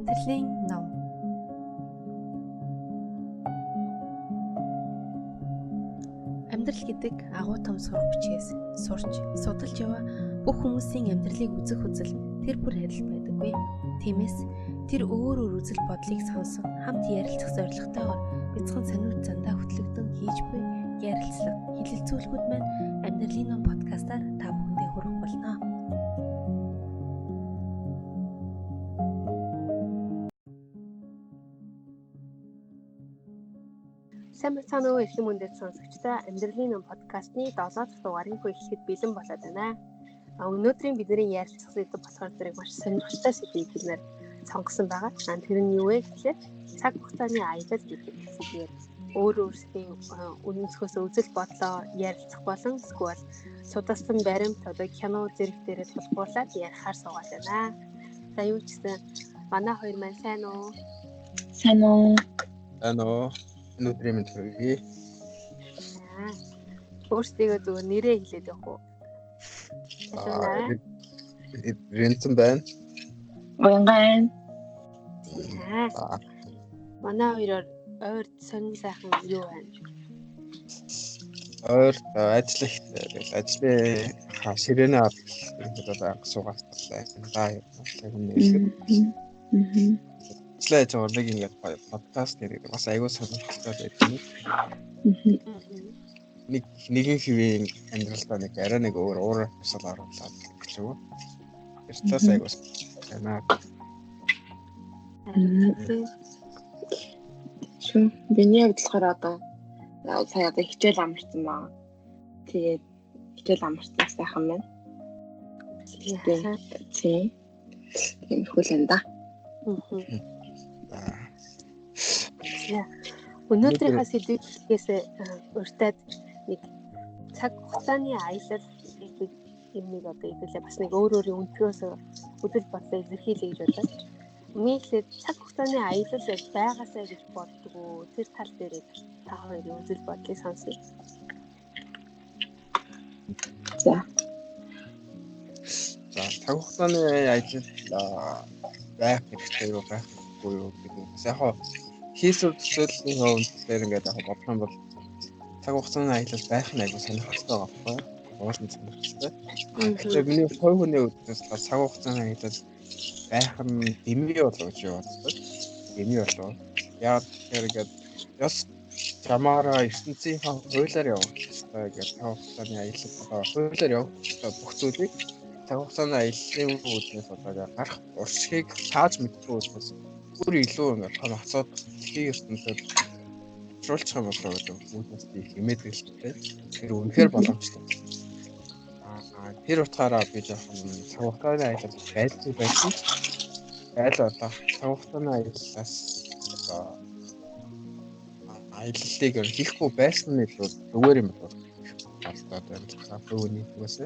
Амьдралын ном. Амьдрал гэдэг агуу том сурах бичгээс сурч, судалж яваа бүх хүмүүсийн амьдралыг үзэх үзэл тэр бүр адил байдаггүй. Тиймээс тэр өөр үзэл бодлыг сонсон хамт ярилцах зорилготойгоор бяцхан сониуд зандаа хөтлөгдөн хийж буй ярилцлага, хэлэлцүүлгүүд маань Амьдралын ном подкастаар та бүхэндээ хүрэх болно. Сайн байна уу эрхэм үндэт сонсогчдоо, Амьдралын ном подкастны 7 дахь дугаарыг эхлэхэд бэлэн болоод байна. Өнөөдрийн бидний ярилцах сэдэв болохоор зэрэг маш сонирхолтой сэдвийг бид нэр сонгосон байгаа. Тэр нь юу вэ гэхээр цаг хугацааны аялал гэдэг сэдвээр өөрсдийн үнэмсхөөс үзэл бодлоо ярилцах болон эсвэл судалсан баримт одоо кино зэрэг дээрээ тулгуурлаад ярихаар суугаад байна. За юу ч гэсэн манай хоёр маань сайн уу? Сайн уу? Өнөөдрийн мэнд хүргэе. Өөрсдийгөө зүгээр нэрээ хэлээд явах уу? Рэнцэн байна. Уянган. Манай хоёроор ойр сонин сайхан юу байна? Ойр ажил ихтэй. Тэгэл ажлын ширээний аваад анх суугаад байна. Ажлаа хийж байгаа нэг ингээд подкаст гэдэг бас аягүй сонирхолтой байдаг. Нэгэн хэвийн амьдралдаа нэг арай нэг өөр тусал оруулаад гэж үү. Тэртээс аягүй байна. Шүн биний хувьд болохоор одоо сая одоо хичээл амарсан баа. Тэгээд хичээл амарсан сайхан байна. Тийм хүлэн да. Өнөөдрийнхөө сэдвээс урьдаад нэг цаг хугацааны аялал гэдэг юмыг одоо хэвлээ бас нэг өөрийн өнцгөөс үзэл бодлоо илэрхийлье гэж бодлоо. Нийлээд цаг хугацааны аялал байгаасаа гэж боддог уу? Тэр тал дээр та хоёрын үзэл бодлыг сонсъё. За цаг хугацааны аялал байх хэрэгтэй юу байхгүй юу гэдэг. Яг хийсвэр төсөөллийн үндэслээр ингээд бодох юм бол цаг хугацааны аялал байх нь аягүй сонирхолтой байхгүй. Уулын сонирхолтой. Тэгэхээр миний хувийн үднээс цаг хугацааны аялал байх нь дэмий болов гэж боддог. Дэмий болов. Яг тэгэхээр ингээд ёс замаараа ертөнцийн хуулиар явах хэрэгтэй гэж цаг хугацааны аялал хуулиар явах бүх зүйлийг цаг хугацааны аяллаа үүднээс одоо гарах уршигыг тааж мэддэг учраас бүр илүү ингээд том асуудал дэлхийн ертөнцид шуулчих юм болоо гэдэг үүднээс би хэмээд гэлтэй. Тэр үнэхээр боломжтой. Тэр утгаараа би жоохон цаг хугацааны аялал байсан. Айл одоо цаг хугацааны аяллаас одоо аяллыг хийхгүй байсан нь зүгээр юм байна. Одоо байна. Төвний үгээс.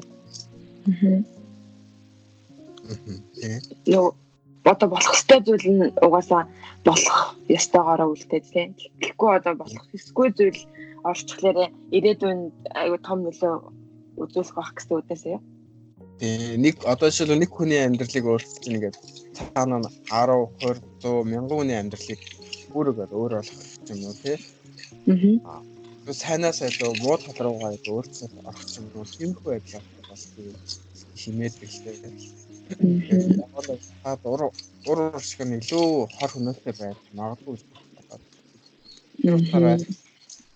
Юу одоо болох ёстой зүйл нь угаасаа болох ёстойгоороо үлдээд тийм. Тэгэхгүй одоо болох ёсгүй зүйл орчихлоо ирээдүйн аюу том нөлөө үзүүлэх байх гэсэн үгээс юм. Нэг одоо жишээлбэл нэг хүний амьдралыг өөрчилж нэгээд цаана 10, 20, 100 мянган хүний амьдралыг өөрөөр өөр болох юм уу тий. Сайнаас илүү муу тал руугаа өөрчлөлт орох юм уу тиймэрхүү байдлаар бас химээд гэлээ. Та уруу шиг нь илүү хор хөнөөлтэй байж магадгүй болоод.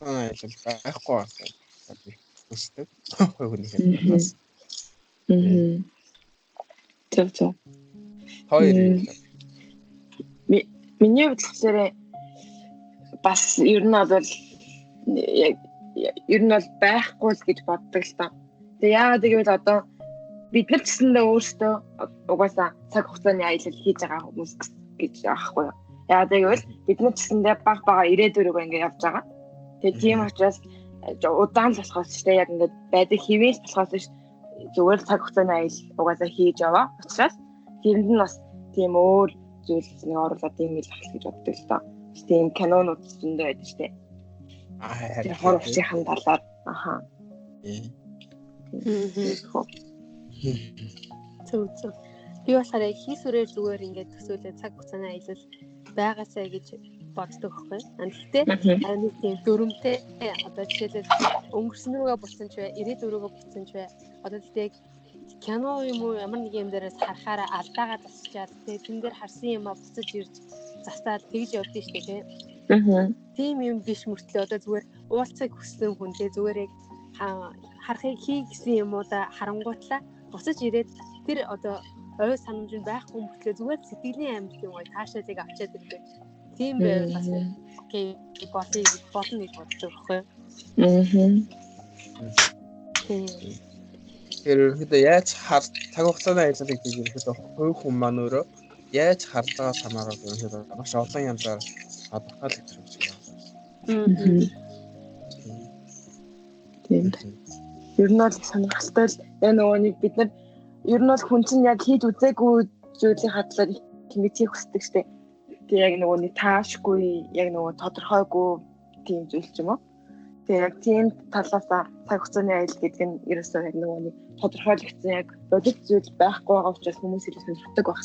Аялал байхгүй байна. Өсдөг. Хойгнийхээ бас. Зөв. Хоёр. Миний хувьд болохоор бас ер нь бол байхгүй л гэж боддог л та. Тэгээ яагаад гэвэл одоо бид нар ч гэсэндээ өөрсдөө угаасаа цаг хугацааны аялал хийж байгаа хүмүүс гэж аахгүй юу. Яагаад гэвэл бид нар ч гэсэндээ бага ирээдүрөө ингэ явж байгаа. Тэгээ тийм учраас удаан л болохоос ч яг ингэ байдаг хэвээс болохоос зүгээр цаг хугацааны аялал угаасаа хийж яваа. Учраас тэрэнд нь бас тийм өөр зүйл нэг оруулаад юм л ахал гэж боддог л та. Тийм кинонууд зөндөө байдаг штэ. Тэр хор усхийн талаар Зөв. Би болохоор яг хийсвэрээр зүгээр ингээд төсөөлөө цаг хугацааны аялал байгаасаа гэж боддог байхгүй. Гэхдээ нэг тийм дүрмтэй одоо жишээлбэл өнгөрсөн рүүгээ буцсан ч бай, ирээдүг рүүгээ буцсан ч бай. Одоо тэгтээ кино юм уу ямар нэг юм дээрээс харахаараа алдаагаа засчаад тэгээ тэн дээр харсан юм а буцаж ирж застаад тэгж явдсан шүү дээ. Тийм юм биш мөртлөө одоо зүгээр уулзах хүссэн хүнтэй зүгээр яг харахыг хий гэсэн юмудаа харангуутлаа буцаж ирээд тэр одоо ой санамж нь байхгүй мөртлөө зүгээр сэтгэлийн амьд юм гоё таашаалыг авчаад ирдэг. Тийм байвал бас окей болно гэж боддог байхгүй юу? Тэр ерөөдөө яаж цаг хугацааны аялалыг гэж ерөөдөө хувь хүн маань өөрөө яаж харлаагаас хамаараад ерөөдөө маш олон янзаар тодорхойлох гэж байна. Тийм. Ер нь бол сонирхолтой л нөгөө нэг бид нар ер нь бол хүн чинь яг хийж үзээгүй зүйлийн хадлаар ингэж хийх хүсдэг штэ. Тэгээ яг нөгөө нэг таашгүй яг нөгөө тодорхойгүй тийм зүйл ч юм уу. Тэгээ яг тийм талаас цаг хугацааны аялал гэдэг нь ерөөсөө яг нөгөө нэг тодорхойлогдсон яг бодит зүйл байхгүй байгаа учраас хүмүүс илүү сонирхдаг байх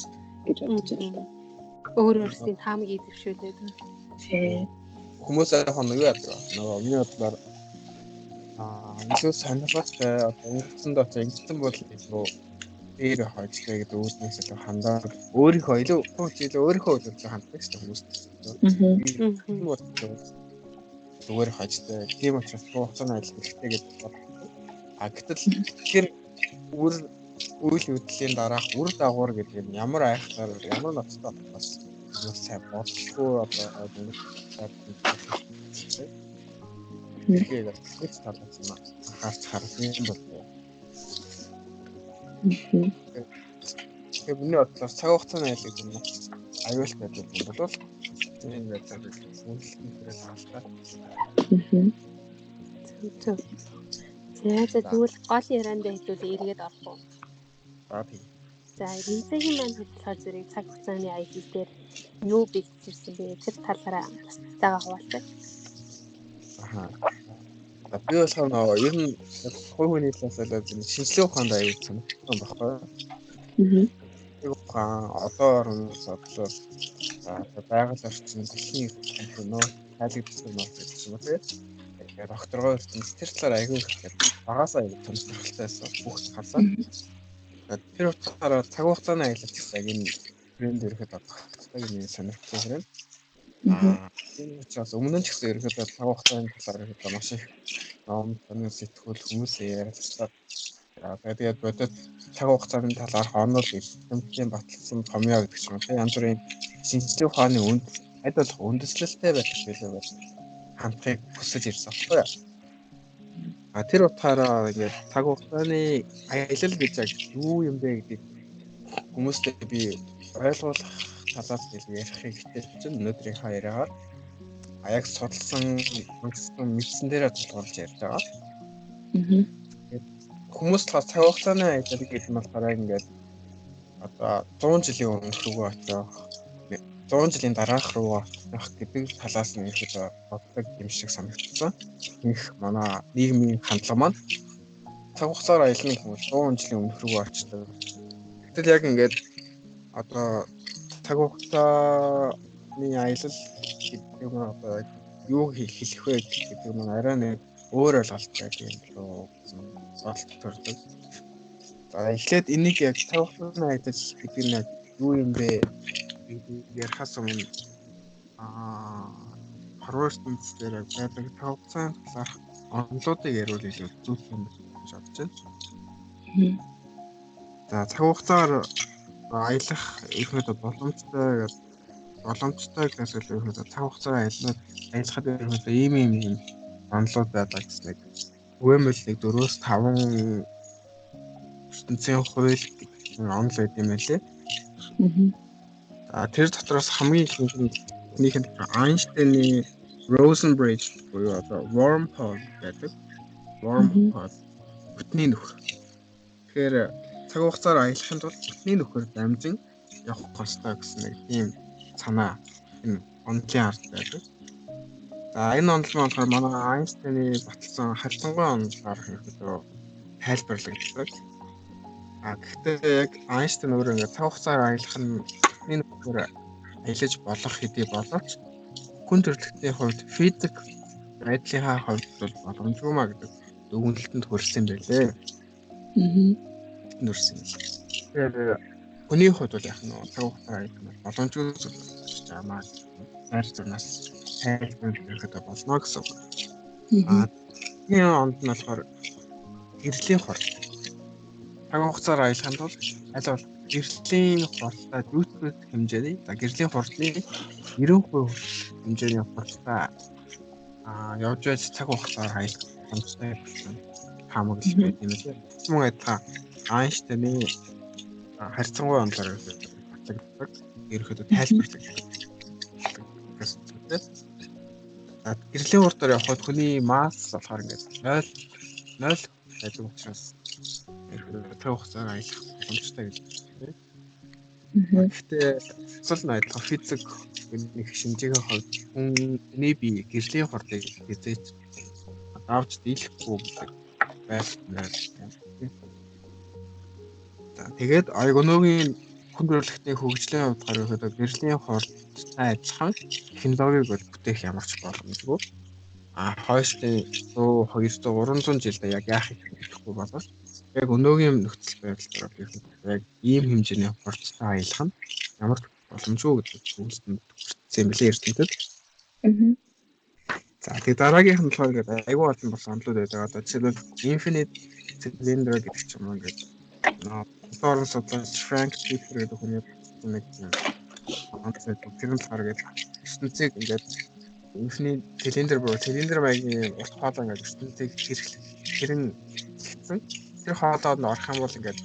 гэж бодож байна. Өөрөөсөө таамаг идэвшүүлээд. Тийм. Хүмүүс яг юу яадаг нөгөө миний бодлоор илүү сонирхолтой одоо өнгөрсөн дот ингэсэн бол илүү дээр хойцтой гэдэг үүднээс илүү хандаад өөрийнхөө илүү өөрийнхөө үлээ ханддаг шүү хүмүүс. Зүгээр хойцтой тийм учраас хугацааны аялал хэрэгтэй гэдэг бодлоо. Гэтэл тэгэхээр үйл хөдлөлийн дараах үр дагавар гэдэг нь ямар айхтар ямар ноцтой бас сайн бодлоо одоо тэгээд хэвч талаас нь харах юм байна. Тэгээд миний бодлоор цаг хугацааны аялал гэдэг нь аюул байдаг юм бол тийм байдлаар үйлчлэгээрээ хаалтаа. Тэгвэл гол ярианд хэвлэл эргээд орох уу? Тийм. За, визагийн маань хөтлөхөөр зэрэг цаг хугацааны аялал дээр юу бэлтжсэн бэ? Тэр талаараа бусдаагаа хуваалцах. Би болохоор ер нь хувь хүний талаас нь шинжилгээ ухаанд аюул сонирхсан байхгүй. Яг ухаан одоо орны бодлоо байгаль орчин дэлхийн нөө тайлбарлагдсан нөө гэж юм уу тийм докторгоо ертөнц тэр талаар аюул их багасаа аюул сонирхолтой байсан бүх хасаа. Тэр утгаараа цаг хугацааны аялал гэсэн яг энэ брэнд ирэхэд багтдаг юм сонирхолтой юм. Тийм учраас өмнө нь ч гэсэн ерөөдөө цаг хугацааны талаар ерөөдөө маш их ном сэтгүүл хүмүүсээ ярилцлаа. Тэгээд бодод цаг хугацааны талаар онол эрдэмтдийн баталсан томьёо гэдэг ч юм уу янз бүрийн шинжилгээ ухааны адил үндэслэлтэй байх хэлээ бол хамтыг хүсэж ирсэн байхгүй юу? Тэр утгаараа ингээд цаг хугацааны аялал гэж яг юу юм бэ гэдгийг хүмүүстэй би ойлгуулах талаас нь ярихыг хичээж чинь өнөөдрийн хаягаар яг судалсан мэдсэн дээрээ тулгуурлаж ярьж байгаа. Хүмүүс болохоор цаг хугацааны аялал гэдэг нь болохоор ингээд одоо 100 жилийн өмнөх рүүгээ очиж 100 жилийн дараах руу очих гэдэг талаас нь ихэд боддог юм шиг санагдсан. Их манай нийгмийн хандлага маань цаг хугацаар аялна хүмүүс 100 жилийн өмнөх рүүгээ очдог. Гэтэл яг ингээд одоо цаг хугацааны аялал гэдэг нь одоо юу хэлэх вэ гэдэг нь арай нэг өөр ойлголттой юм болов уу бодолд төрдөг. За эхлээд энийг яг цаг хугацааны аялал гэдэг нь юу юм бэ? Ярихаас өмнө харварстэнс дээр байдаг цаг хугацааны талаарх онолуудыг яриул илүү зүг юм гэж бодож байна. За цаг хугацаар аялах ерөнхийдөө боломжтой гэсэн үг ерөнхийдөө цаг хугацаар аялахад ерөнхийдөө ийм онолууд байдаг гэсэн нэг үгэмэл нэг 4-5 ертөнцийн хууль онол байт юм байлээ. Тэр дотроос хамгийн ихнийх нь Einstein-ы Rosen-Bridge буюу одоо wormhole гэдэг. Wormhole бүтний нөхөр. Тэгэхээр цаг хугацаар аялахын тулд бүтний нөхөр дамжин явах ёстой гэсэн нэг тийм санаа энэ онолын ард байдаг. За энэ онол нь болохоор манай Einstein-ы баталсан харилцангуй онолоор хэрэг тайлбарлагддаг. Гэхдээ яг Einstein өөрөө ингээд цаг хугацаар аялах нь энэ нөхөр аялаж болох хэдий боловч хүн төрөлхтний хувьд физик байдлынхаа хувьд бол боломжгүй маа гэдэг дүгнэлтэнд хүрсэн байлээ. Нүрсэн. Тэгэхээр хүний хувьд бол яг нь цаг хугацаар аялах нь боломжгүй зүйл болж байгаа. Хайр зурнаас тайлбар хийхэд болно гэсэн. Энэ онд нь болохоор гэрлийн хурд. Цаг хугацаар аялахын тулд аль бол гэрлийн хурдтай дүүтгэх хэмжээний гэрлийн хурдны 90% хэмжээний хурдтай явж байж цаг хугацаар аялах боломжтой гэсэн таамаглал байт юм лээ. Мөн адилхан Einstein-ы харьцангуй онолоор батлагддаг ерөөхдөө тайлбарлагддаг гэсэн зүйлээ. Гэрлийн хурдаар явхад хүний масс болохоор ингээд 0 байдаг учраас ерөөхдөө цаг хугацаар аялах боломжтой гэж байна. Гэхдээ цол найдлах физик нэг шинжээний хувьд хүний бие гэрлийн хурдыг хязгаарч авч дийлэхгүй гэдэг байна. Тэгээд ойгоноогийн хүн төрөлхтний хөгжлийн хувьд гаргахад гэрлийн хурдтай адилхан технологиг бол бүтээх ямарч боломжгүй. Хойшлын 100, 200, 300 жилдээ яг яах юм гэхгүй боловч яг өнөөгийн нөхцөл байдал дээр яг ийм хэмжээний хурдтай аялах нь ямар ч боломжгүй гэдэг зүйлсэнд хүрсэн юм билээ эрдэмтэд. За тэгээд дараагийнх нь болохоор ингээд айгүй олон бас онолууд байдаг. Одоо жишээлбэл Infinite Cylinder гэдэг ч юм уу ингээд орон судлаач Frank Tipper гэдэг хүний нэг онцлог тэр нь болохоор ингээд ертөнцийг ингээд Infinite Cylinder маягийн урт хоолой ингээд ертөнцийг тэр нь хэлсэн. Тэр хоолойд нь орох юм бол ингээд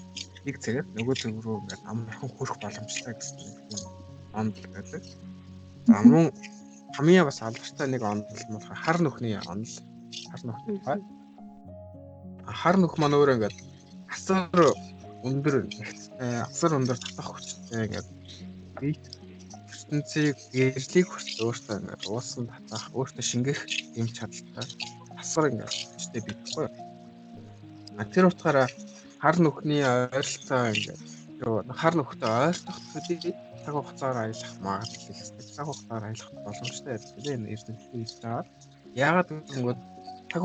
нэг цагаар нөгөө цаг руу ингээд амархан хүрэх боломжтой гэсэн онол байдаг. За мөн хамгийн бас алдартай нэг онол нь болохоор хар нүхний онол. Хар нүх маань өөрөө ингээд асар өндөр татах хүчтэй ингээд бит ертөнцийг гэрлийг хүртэл өөртөө ингээд уусан татах, өөртөө шингэх юм чадaltaй асар ингээд хүчтэй битгүй. Тэр утгаараа хар нүхний ойролцоо ингээд хар нүхтэй ойртох төдий цаг хугацаар аялах магадлал их эсвэл цаг хугацаар аялах боломжтой байдаг энэ ертөнцийн хэлээр. Яагаад гэвэл цаг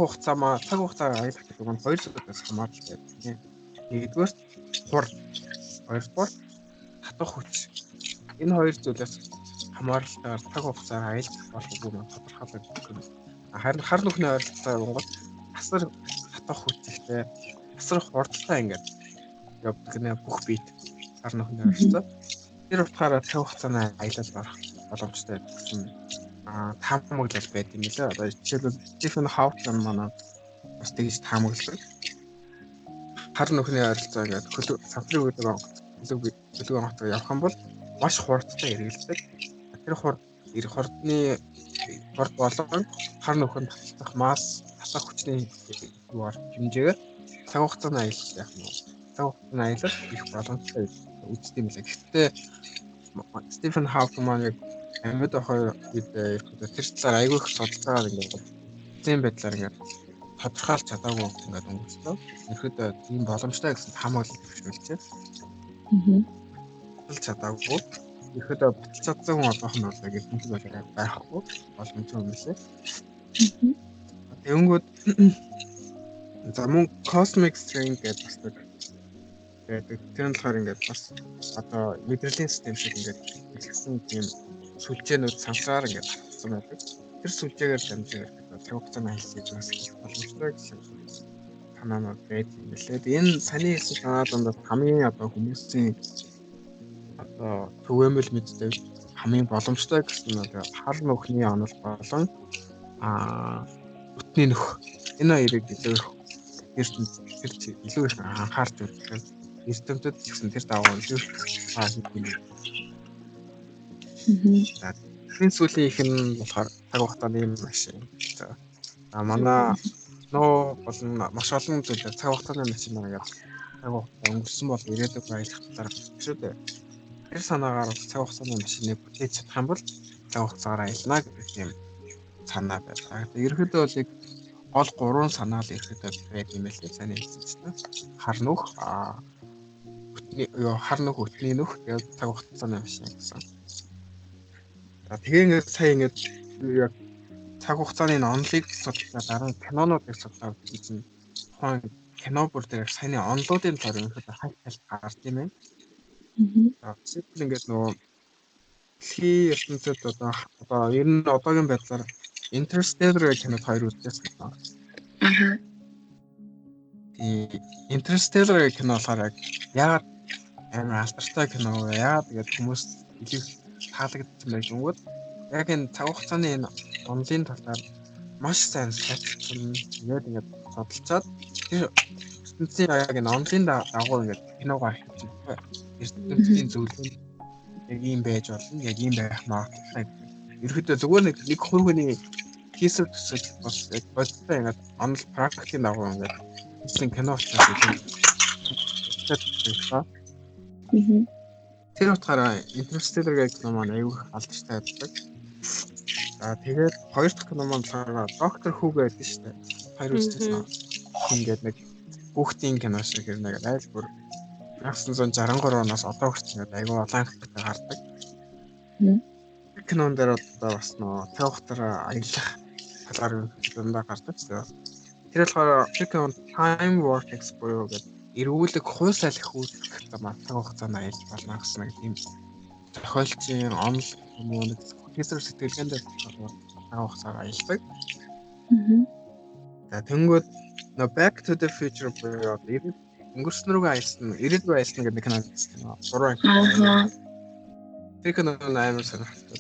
хугацаар аялах гэдэг нь хоёр зүйлээс хамаарч байдаг. Нэгдүгээр хурд, хоёрдугаар татах хүч. Энэ хоёр зүйлээс хамааралтайгаар цаг хугацаар аялах болохгүй нь тодорхойлогддог. Харин хар нүхний ойролцоо Монгол асар татах хүчтэй, асар хурдтай ингээд явдаг нэ бүх бит хар нүхний ойролцоо. Тэр утгаараа цаг хугацааны аялал барах боломжтой гэсэн таамаглал байт юм лээ. Одоо жишээлбэл Stephen Hawking манай бас тэгж таамагладаг. Хар нүхний ойролцоо ингээд самтрын гэдэг онгоцоор явах юм бол маш хурдтай эргэлздэг. Тэр хурдны болон хар нүхэнд татах масс, татах хүчний хэмжээгээр цаг хугацааны аялал яах нь цаг хугацааны аялал их боломжтой үздэг юм лээ. Гэхдээ Stephen Hawking маань яг амьд хоёр үед тэр талаар айгүй их судалгаагаар ингээд зэн байдлаар ингээд тодорхойлж чадаагүй ингээд өнгөрсөн. Ерөөдөө тийм боломжтой гэсэн таамаглал төвшүүлжээ. Баталж чадаагүй. Ерөөдөө баталж чадсан хүн олох нь бол яг ихэнх бол байхгүй боломжтой юм лээ. Тэнгүүд за мөн Cosmic String гэдэг бас нэг тэр нь болохоор ингээд бас одоо мэдрэлийн систем шиг ингээд хэлсэн тийм сүлжээнүүд сансраар ингээд татсан байдаг. Тэр сүлжээгээр дамжуулаад цаг хугацааны аяллыг бас боломжтой гэсэн санаанууд байдаг юм лээ. Энэ саний хэлсэн санаа дондор хамгийн одоо хүмүүсийн одоо төвөөмөл мэддэг хамгийн боломжтой гэсэн нь хар нүхний онол болон бүтний нөх энэ хоёрыг илүү их анхаарч үздэг. Эрдэмтэд гэсэн тэр дагуу илүү хийх. Энэ сүүлийн их нь болохоор цаг хугацааны машин. За манай нөө болон маш олон зүйлээр цаг хугацааны машин байгаа. Цаг хугацаа өнгөрсөн бол ирээдүйг аялах талаар шүү дээ. Тэр санаагаар цаг хугацааны машиныг бүтээж чадах юм бол цаг хугацаагаар аялна гэх юм санаа байна. Ерөнхийдөө бол гол 3 санаа л ерөнхийдөө байдаг юм л сайн хэлсэн чинь. Хар нүх, юу хар нөх өтний нөх тэгээд цаг хугацааны машин гэсэн. Тэгээ ингээд сая ингээд яг цаг хугацааны онлыг судлаа дараа нь кинонуудыг судлаа гэсэн тухайн кино бүр дээр саяны онлуудын төр ингээд хайлт гард юм байна. Жишээлбэл ингээд нөгөө дэлхийн ертөнцид одоо ер нь одоогийн байдлаар Interstellar гэх кинод хоёр үзсэн байна. Interstellar гэх кино болохоор яг амар алдартай кино вэ? Яагаад тэгээд хүмүүс илүү таалагдсан байх юм бол яг энэ цаг хугацааны энэ онлын талаар маш сайн судалсан. Ингээд судалцаад тэр ертөнцийн яг энэ онлын дагуу ингээд киногоо хийсэн. ертөнцийн зөвлөнд яг ийм байж болно, яг ийм байх магадлалтай. Ерөнхийдөө зүгээр нэг хувийн хийсвэр төсөл бас яг бодтой ингээд онл практикийн дагуу ингээд хийсэн кино учраас тэр утгаараа Interstellar гэх кино маань аюул алдартай байдаг. Тэгээд хоёр дахь кино маань Doctor Who гэдэг шүү дээ. Хоёр үзсэн. Ингээд нэг хүүхдийн кино шиг нэг айл бүр 1963 оноос одоо хүртэл аюул улаан хаттай гардаг. Кинон дээр одоо бас нөө тавхтар аялах талаар дандаа гардаг. Тэр болохоор Chicken Time Vortex буюу гэдэг эрүүлэг хуй салхих үүсгэх замаар цаг хугацаанд аялж болно гэсэн нэг тийм тохиолдлын онл юм уу хийсвэр сэтгэлгээнд цаг хугацаар аялдаг. Тэнгүүд нөө Back to the Future буюу өнгөрсөн рүүгээ аялсан, ирээд рүү аялсан гэдэг кино гэсэн. 3 анги. Тэр кино амар сонирхолтой.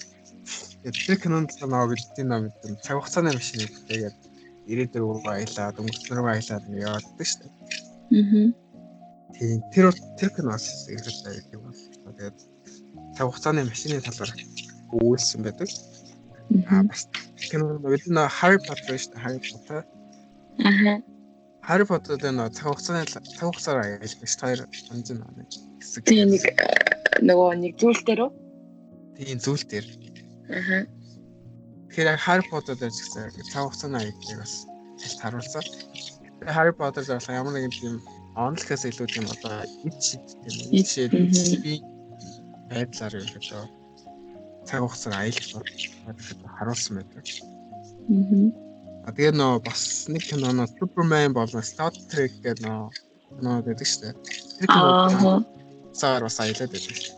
Тэр кинонд нөө бидний нөө цаг хугацааны машин тэгээд ирээд рүү аялаад, өнгөрсөн рүү аялаад явааддаг шүү дээ. Тийм тэр киноос ихтэй юм байна. Тэгээд цаг хугацааны машины талаар өгүүлсэн байдаг. Бас кино нөө Harry Potter шүү дээ. Harry Potter. Harry Potter-д нөө цаг хугацаар аялдаг шүү. Хоёр онцгой хэсэг. Тийм нөгөө нэг зүйл дээр үү? Тийм зүйл дээр. Тэгэхээр Harry Potter дээр ч гэсэн цаг хугацааны аяллыг бас харуулсан. Harry Potter дээр ямар нэгэн тийм онлохоос илүү тийм одоо ичээд байдлаар ерөөдөө цаг хугацаар аялах харуулсан байдаг. Тэгээ нөө бас нэг кино Superman болон Star Trek гэдэг нөө байдаг шүү дээ. Тэр кино сар бас аялаад байдаг шүү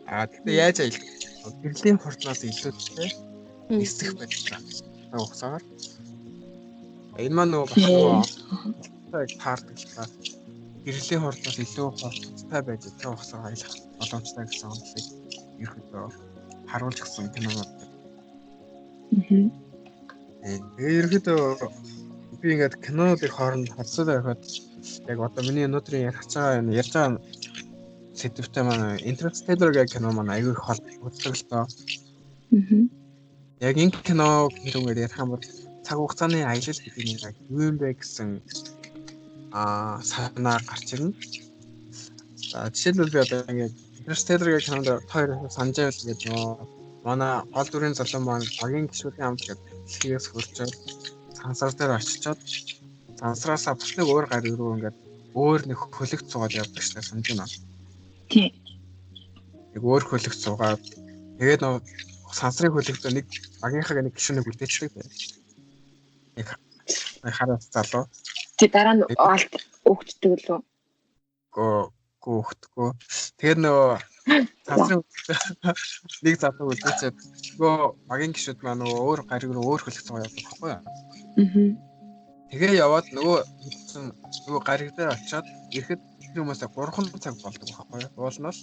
дээ. Тэгээ яаж аялах? Гэрлийн хурднаас илүүтэй нисэх байдаг. Цаг хугацаар. Энэ маань нөө бас нөө таардаг. Гэрлийн хурднаас илүү хурдтай байж цаг хугацаар аялах боломжтой гэсэн онцлог ерөөдөө харуулсан кинонууд. Ерөөдөө би ингээд кинонуудын хооронд харьцуулаад байхад яг одоо миний өнөөдрийн ярьж байгаа сэдвтэй маань Interstellar гэх кино маань аюул холбогдолтой. Яг энэ киног хэрвээ ярих юм бол цаг хугацааны аялал гэдэг нь яг юу юм бэ гэсэн санаа гарч ирнэ. Жишээлбэл би одоо ингээд Interstellar гэх кинонд хоёр санаж байвал гэдэг нөө манай гол дүрийн залуу маань багийн гишүүдийн хамт гэдэг дэлхийгээс хөрчөөд сансар дээр очичоод сансараасаа бас нэг өөр гар руу ингээд өөр нэг хөлөгт цугаад явдаг шээ санаж байна. Тийм. Яг өөр хөлөгт цугаад тэгээд нөө сансрын хөлөгтөө нэг багийнхаа нэг гишүүнийг үлдээчихдэг бай. Яг хараад залуу. Тэ дараа нь алт өгчдөг лөө. Гөөхтгөө. Тэгээд нөгөө сансрын нэг залуу үлдээчихэд нөгөө багийн гишүүд маань нөгөө өөр гариг руу өөр хөлөгт цугаад явдаг байхгүй юу? Тэгээ яваад нөгөө гариг дээр очиод ирэхэд тэр хүмүүсээ 3 цаг болдог байхгүй юу? Уулнаас.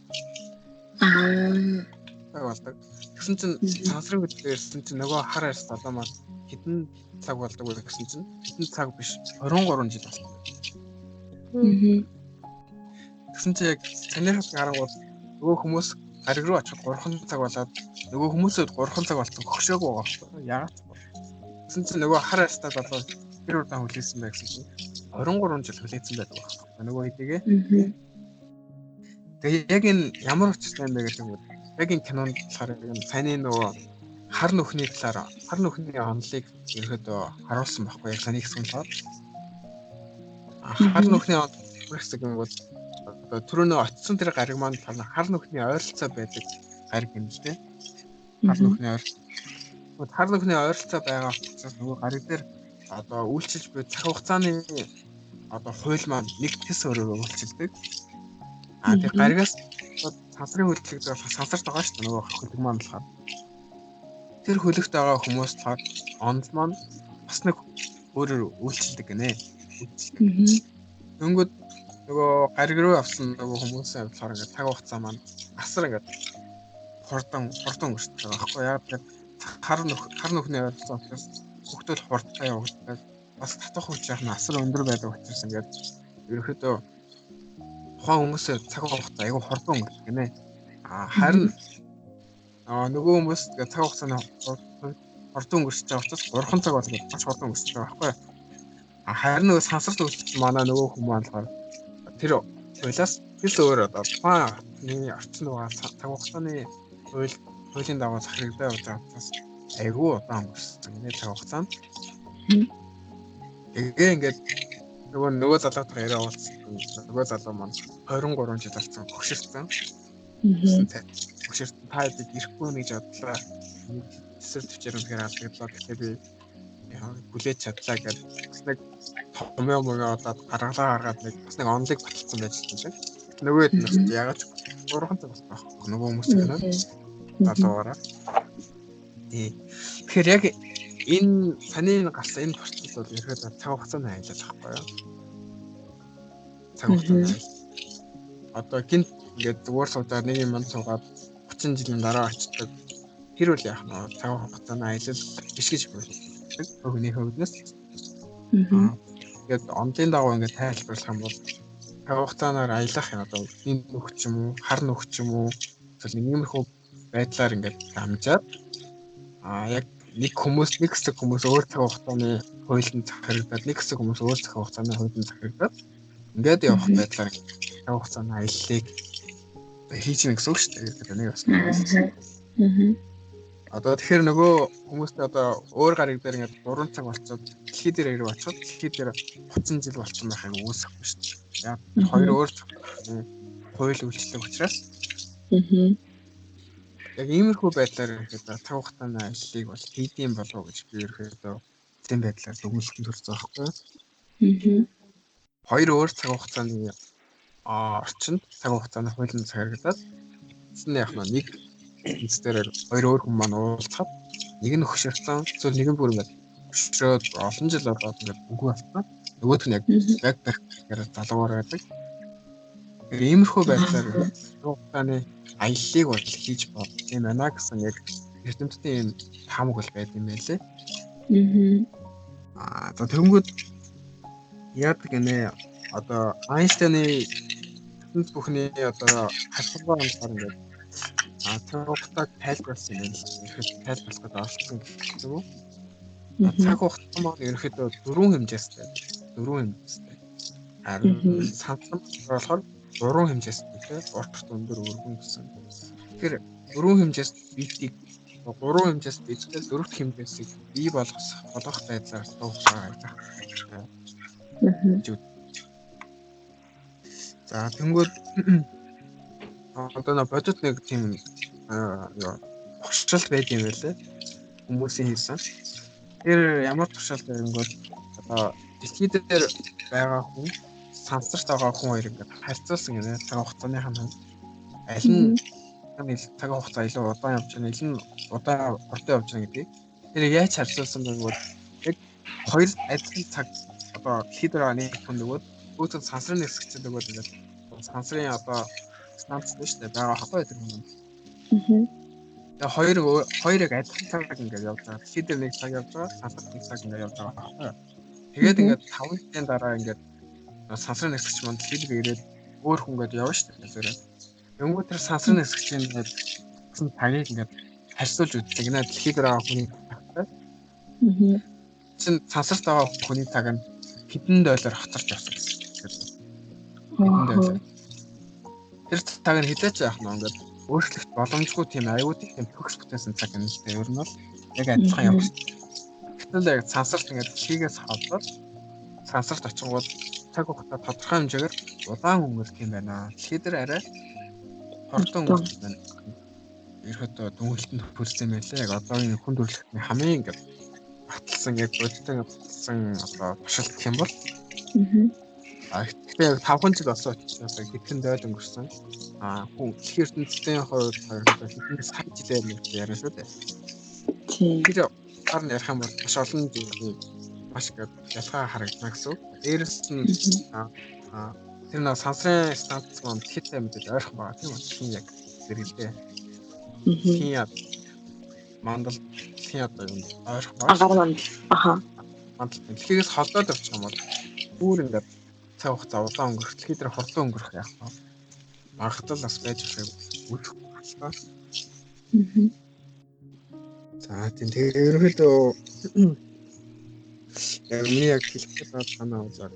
Болдог. Тэгсэн чинь сансрын хөлөөрсөн чинь нөгөө хар арьс залуу маань хэдэн цаг болдог вэ гэсэн чинь хэдэн цаг биш 23 жил болсон. Тэгсэн чинь яг санийхаас гарангуул нөгөө хүмүүс гариг руу очиход 3 цаг болоод нөгөө хүмүүсээ 3 цаг болсон хөшөөг байгаа байхгүй юу? Яагаад? Тэгсэн чинь нөгөө хар арьстай залуу тэр удаан хүлээсэн байх гэсэн чинь 23 жил хүлээсэн байдаг байхгүй юу? Нөгөө хэдийгээ. Тэгээ яг энэ ямар учиртай юм бэ гэдэг нь яг энэ кинонд болохоор саяны нөгөө хар нүхний талаар хар нүхний онолыг ерөөдөө харуулсан байхгүй яг саний хэсэг нь болохоор хар нүхний онол хэсэг нь бол одоо түрүүнөө очсон тэр гариг маань хар нүхний ойролцоо байдаг гариг юм л дээ. Хар нүхний ойролцоо байгаа учраас нөгөө гариг дээр одоо үйлчилж буй цаг хугацааны одоо хууль маань нэг тэс өөрөөр үйлчилдэг. Тэр гаригаас сансрын хөдөлгөд сансарт байгаа шүү дээ нөгөө хөдөлг маань болохоор. Тэр хөлөгт байгаа хүмүүс болохоор онд маань бас нэг өөрөөр үйлчилдэг гинэ. Дөнгөд нөгөө гариг руу авсан нөгөө хүмүүсийн болохоор ингээд цаг хугацаа маань асар ингээд хурдан өнгөрчдөг байгаа байхгүй яа. Хар нүхний ойролцоо учраас хүүхдүүд хурдтай явагддаг. Бас татах хүч нь асар өндөр байдаг учраас ингээд ерөөхдөө тухайн хүмүүсээ цаг хугацаа айгүй хурдан өнгөрдөг гинэ. Харин нөгөө хүмүүс цаг хугацааны хурдан өнгөрч байгаа учраас 3 цаг бол маш хурдан өнгөрч байгаа байхгүй. Харин нөгөө сансарт үйлчлэл манай нөгөө хүмүүс болохоор тэр хуулиас хэл өөр одоо тухайн орчин байгаа цаг хугацааны хуулийн дагуу захирагдаа явж байгаа учраас айгүй удаан өнгөрсөн гинэ цаг хугацаанд. Тэгээ ингээд нөгөө залуутай яриа уулзсан. Нөгөө залуу маань 23 жил болсон хөшөрсөн. Хөшөрсөн та хэд ирэхгүй нэг бодлоо. Эсрэг төвчээр үнээр алдагдлаа. Тэгэхээр би хүлээж чадлаа гэж бас нэг томьёо болоод гаргаад нэг бас нэг онлыг баталсан байж байгаа. Нөгөөд нь яагаад 3 цаг болсон байхгүй нөгөө хүмүүс гэнэ. Залуугаараа. Тэгэхээр яг энэ саний гарсан энэ процесс бол ерөөд цаг хугацааны айлал байхгүй юу? Цаг хугацааны одоо гинт ингээд зүгээр суудаад нэг юм суугаад 30 жилийн дараа очдог. Тэр үл яах нь цаг хугацааны айлал биш гэж боддог. Хүний хөвднөөс. Ингээд онлын дагуу ингээд тайлбарлах юм бол цаг хугацаанаар аялах юм одоо энэ нөхч юм уу, хар нөхч юм уу эсвэл иймэрхүү байдлаар ингээд дамжаад яг нэг хэсэг хүмүүс өөр цаг хугацааны хуулинд захирагдаад нэг хэсэг хүмүүс өөр цаг хугацааны хуулинд захирагдаад ингээд явах байдлаар цаг хугацааны аяллыг хийж нэг гэсэн үг шүү дээ. Нэг бас. Одоо тэгэхээр нөгөө хүмүүстэй одоо өөр гариг дээр ингээд 3 цаг болцоод дэлхий дээр ирэх очиход дэлхий дээр 30 жил болчихсон байхыг үүсэхгүй шүү дээ. Яг хоёр өөр хууль үйлчлэх учраас яг иймэрхүү байдлаар ирэхэд цаг хугацааны аяллыг бол хийдэм болов уу гэж би ерөөхдөө зэн байдлаар дүгнэлтэнд хүрсэн байхгүй. Хоёр өөр цаг хугацааны орчинд цаг хугацааны хуулийн захирагдаад эцэст яг нэг эцээр хоёр өөр хүмүүс маань уулзахад нэг нь хөшөрсөн эсвэл нэг нь бүр ингээд хөшрөөд олон жил болоод ингээд үгүй болсон. Нөгөөх нь яг гэрээ залуугаар байдаг. Иймэрхүү байдлаар хугацааны аяллыг бол хийж болдог юм байна гэсэн яг эрдэмтдийн юм таамаг бол байд юм байлээ. За тэгэнгүүт яадаг гинэ одоо Айнштейны бүхний одоо хасгалбаа онцгой ингээд цаг хугацааг тайлбарласан юм л ерөөхдөө тайлбарлахад оролцсон гэсэн үг. Цаг хугацаа маань ерөөхдөө 4 хэмжээстэй. Харин сансан болохоор 3 хэмжээстэй тийм урт өндөр өргөн гэсэн. Тэгэхээр 4 хэмжээст биетийг 3 хэмжээст биетэл 4 хэмжээсийг бий болгох байдлаар суулгах. За тэнгууд одоо бодит нэг тийм туршилт байд юм байлээ. Хүмүүсийн хийсэн. Тэр ямар туршилт байнгут одоо дэлхий дээр байгаа хүн сансарт байгаа хүн хоёр ингээд харьцуулсан гэнэ цаг хугацааны ханаа. Аль нь цаг хугацаа илүү удаан явж байгаа, аль нь удаан хурдан явж байгаа гэдгийг тэр яаж харьцуулсан байнгут яг хоёр адил цаг одоо дэлхий дээр байгаа нэг хүн нөгөөд өөцөө сансрын хэсэгчд нөгөөд ингээд сансрын одоо станц нь шүү дээ байгаа хахаа гэдэг юм. Тэгээ хоёрыг адилхан цаг ингээд явж байгаа. Дэлхий дээр нэг цаг явж байгаа, сансарт нэг цаг ингээд явж байгаа хахаа. Тэгээд ингээд 5 жилийн дараа ингээд сансрын хэсэгч маань дэлхий дээр ирээд өөр хүн ингээд явна шүү дээ зэрэг. Өнгөө тэр сансрын хэсэгчийн ингээд гэсэн цагийг ингээд харьцуулж үздэг нэ дэлхий дээр байгаа хүний цагтай. Чин сансарт байгаа хүний цаг нь хэдэн доллар хоцорч явсан гэсэн. Хэдэн доллар. Тэр цаг нь хилээч яах нь ингээд өөрчлөлт боломжгүй тийм аюул тийм төгс бүтээсэн цаг юм л дээ. Ер нь бол яг адилхан явж. Гэтэл яг сансарт ингээд дэлхийгээс хаваад сансарт очингууд цаг хугацаа тодорхой хэмжээгээр удаан өнгөрөх юм байна. Дэлхий дээр арай хурдан өнгөрч байна. Ерөөдөө дүнэлтэнд хүрсэн байлээ. Яг одоогийн хүн төрөлхтний хамгийн ингээд баталсан яг бодтой баталсан одоо туршилт гэх юм бол гэхдээ яг 5 жил болсон учраас хэдхэн дойл өнгөрсөн. Хүн дэлхийн ертөнцийн хувьд хэдэн сая жилээр нэг яриа шүү дээ. Тэр харин ярих юм бол маш олон жилийн маш их ялгаа харагдана гэсэн. Дээрээс нь тэр нэг сансрын станц маань дэлхийдээ мэдээж ойрхон байгаа тийм үү? Яг зэрэгтэй. Хин мандал хин одоо юм ойрхон байгаа. Агаар мандал. Мандал дэлхийгээс холдоод явчих юм бол бүр ингээд цаг хугацаа удаан өнгөрөх, дэлхий дээр хурдан өнгөрөх яах вэ? Магадлал бас байж болох боллоо. За тийм тэгээ ерөнхийдөө яг миний яг хэлэх гээд санаа үзээ.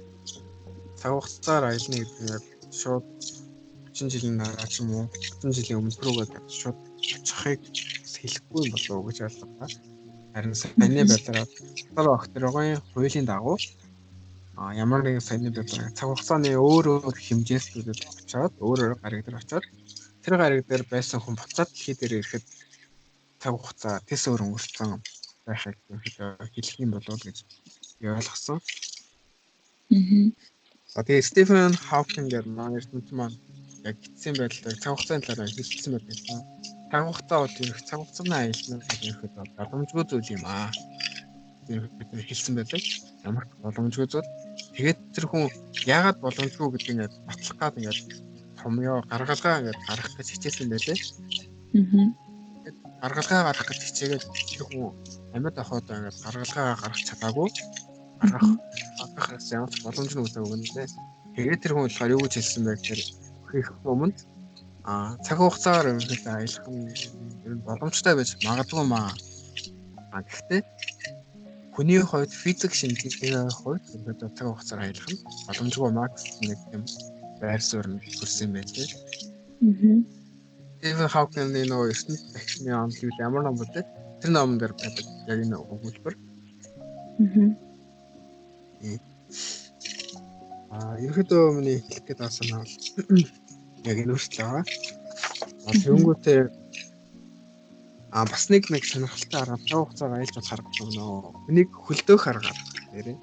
Цаг хугацаар аялна гэдэг нь яг шууд 30 жилийн дараа ч юм уу 30 жилийн өмнө рүүгээ шууд очихыг хэлэхгүй юм болов уу гэж ойлгоо. Харин саяны байдлаар багтрагийн хуулийн дагуу ямар нэгэн саяны байдлаар цаг хугацааны өөр хэмжээстүүдэд очиод өөр гариг дээр очиод тэр гариг дээр байсан хүн буцаад дэлхий дээр ирэхэд цаг хугацаа тэс өөр өнгөрцөн байхыг хэлэх юм болов гэж ойлгосон. Тэгээ Стефен Хокинг гэдэг маань эрдэмтэн маань яг гитсэн байдлаар цаг хугацааны талаар хэлсэн байдаг. Цаг хугацаа бол ирэх цаг хугацааны аялал гэхэд боломжгүй зүйл юм аа. Тэр хэлсэн байдаг. Ямар ч боломжгүй зүйл. Тэгээд тэр хүн яагаад боломжгүй гэдгийг ингээд батлах гад ингээд томьёо гаргалгаа ингээд гаргах гэж хичээсэн байлээ. Гаргалгаа гаргах гэж хичээгээд тэр хүн амьд ахад ингээд гаргалгаа гаргах чадаагүй. Гаргах ямар ч боломжгүй үзээгүй юм лээ. Тэгээд тэр хүн болохоор юу гэж хэлсэн бэ гэхээр их өмнө цаг хугацаагаар ерөнхийдөө аялах нь боломжтой байж магадгүй маа. Гэхдээ хүний хувьд физик шинжилгээний хувьд ерөнхийдөө цаг хугацаар аялах нь боломжгүй маа гэсэн нэг юм байр суурь нь хүрсэн байлээ. Стивен Хокингийн нөгөө ертөнц тахны онцлог ямар ном бэ? Тэр номон дээр байдаг яг энэ өгүүлбэр. Ерөнхийдөө миний хэлэх гээд байгаа санаа бол яг энэ үртэл байгаа. Тэнгүүтээ бас нэг сонирхолтой арга цаг хугацаар аялж болох арга нөгөө хүнийг хөлдөөх арга нэрээ.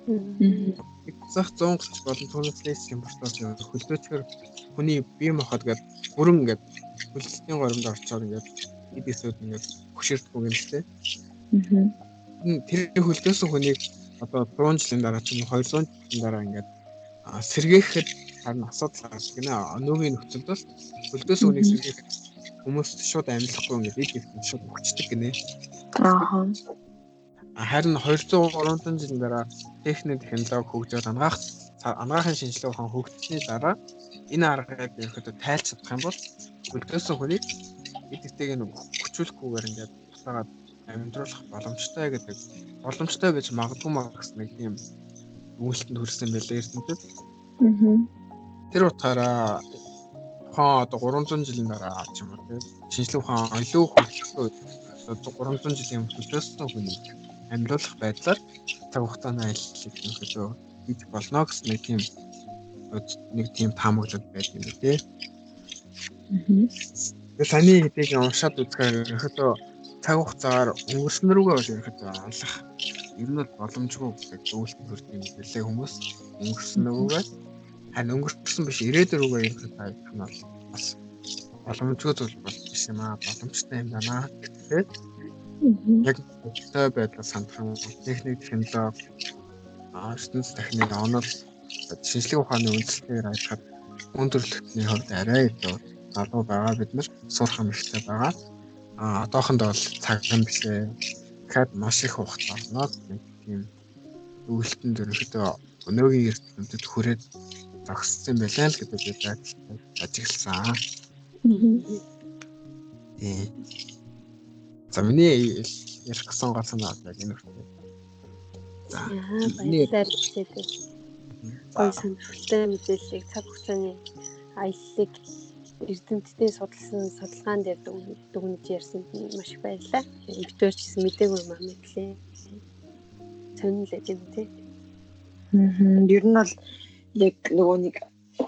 Нэг зах 130 болон түүнээс лейсийн бортоос хөлдөөчгөр хүний бие махбод гээд бүрэн гээд хөлдөлтийн горимд орчоор ингээд эдисүүд ингээд хөшөрдгөө гэнэтэй. Тэр хөлдөөсөн хүнийг одоо 100 жилийн дараа ч юм уу 200 жилийн дараа ингээд сэргээхэд харин асуудал гарч гинэ. Өнөөгийн нөхцөлд бол хөлдөөсөн хүнийг сэргээхэд хүмүүс шууд амьдлахгүй ингээд эдисүүд шууд өгчдөг гинэ. Харин 200-300 жилийн дараа техник технологи хөгжөөд анагаахын шинжилгээ ухаан хөгжсөний дараа энэ аргыг ерөөхдөө тайлж чадах юм бол хөлдөөсөн хүнийг эдистэйг нэг хүчүүлэхгүйгээр ингээд тусаагаад амьдруулах боломжтой гэдэг боломжтой гэж магадгүй маа гэсэн нэг тийм үйлсэнд хүрсэн байлээ эрдэмтэд. Тэр утгаараа одоо 300 жилийн дараа ч юм уу тийм шинжилгээ ухаан илүү хөгжсөн 300 жилийн хөлдөөсөн хүнийг амьдлуулах байдлаар цаг хугацааны аяллыг ерөөхдөө хийж болно гэсэн нэг тийм таамаглал байдаг юм тий. Тэгээ саний хэдийг уншаад үзэхээр ерөөхдөө цаг хугацаагаар өнгөрсөн рүүгээ бол ерөөхдөө алах ер нь боломжгүй гэдэг зөвлөлт хүрдэг юм билээ хүмүүс өнгөрсөн рүүгээ харин өнгөрсөн биш ирээдүйн рүүгээ ерөөхдөө аялах нь бас боломжгүй зүйл биш юм аа боломжтой юм байна гэдэг. Яг зөв байдлаар сандран техник технологи ертөнц техник онол шинжилгээ ухааны үндэслэлээр ажиллахад хүн төрөлхтний хувьд арай илүү залуу байгаа бид нар сурах хэрэгтэй байгаа. Одоохондоо бол цаг юм бишээ. Тэгэхээр маш их хугацаа орно гэх тийм зөвлөлтөнд ерөнхийдөө өнөөгийн ертөнцид хүрээд зогссон байлаа л гэдэг байдлаар ажигласан. За миний ярих гэсэн гол санаа яг энэ үртэй. За баярлалаа гэдэг. Гой сонирхолтой мэдээллийг цаг хугацааны аяллыг эрдэмтдийн судалгаан дээр дүгнэж ярьсанд маш их баярлалаа. Битүүрч гэсэн мэдээгүй юм мэдлээ. Сонирхолтой юм тий. Ер нь бол яг нөгөө нэг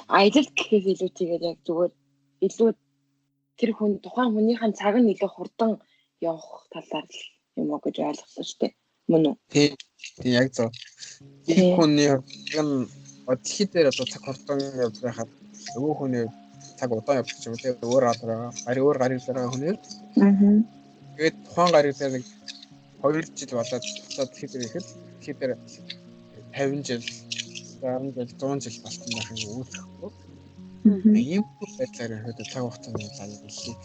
аялал гэхээс илүү тэгээд яг зүгээр илүү тэр хүн тухайн хүнийхэн цаг нь илүү хурдан явах талаар юм уу гэж ойлгосон шүү дээ. Мөн үү? Тийм яг зөв. Тийм. Хүний дэлхий дээр одоо цаг хурдан явж байхад нөгөө хүний цаг удаан явдаг ч юм уу тийм өөр өөр гариг дээр хүний. Тэгээд тухайн гариг дээр нэг 2 жил болоод дэлхий дээр ихэд дэлхий дээр 50 жил 60 жил 100 жил болсон байх юм үүсэхгүй. Ийм байдлаар ихэд цаг хугацааны аяллыг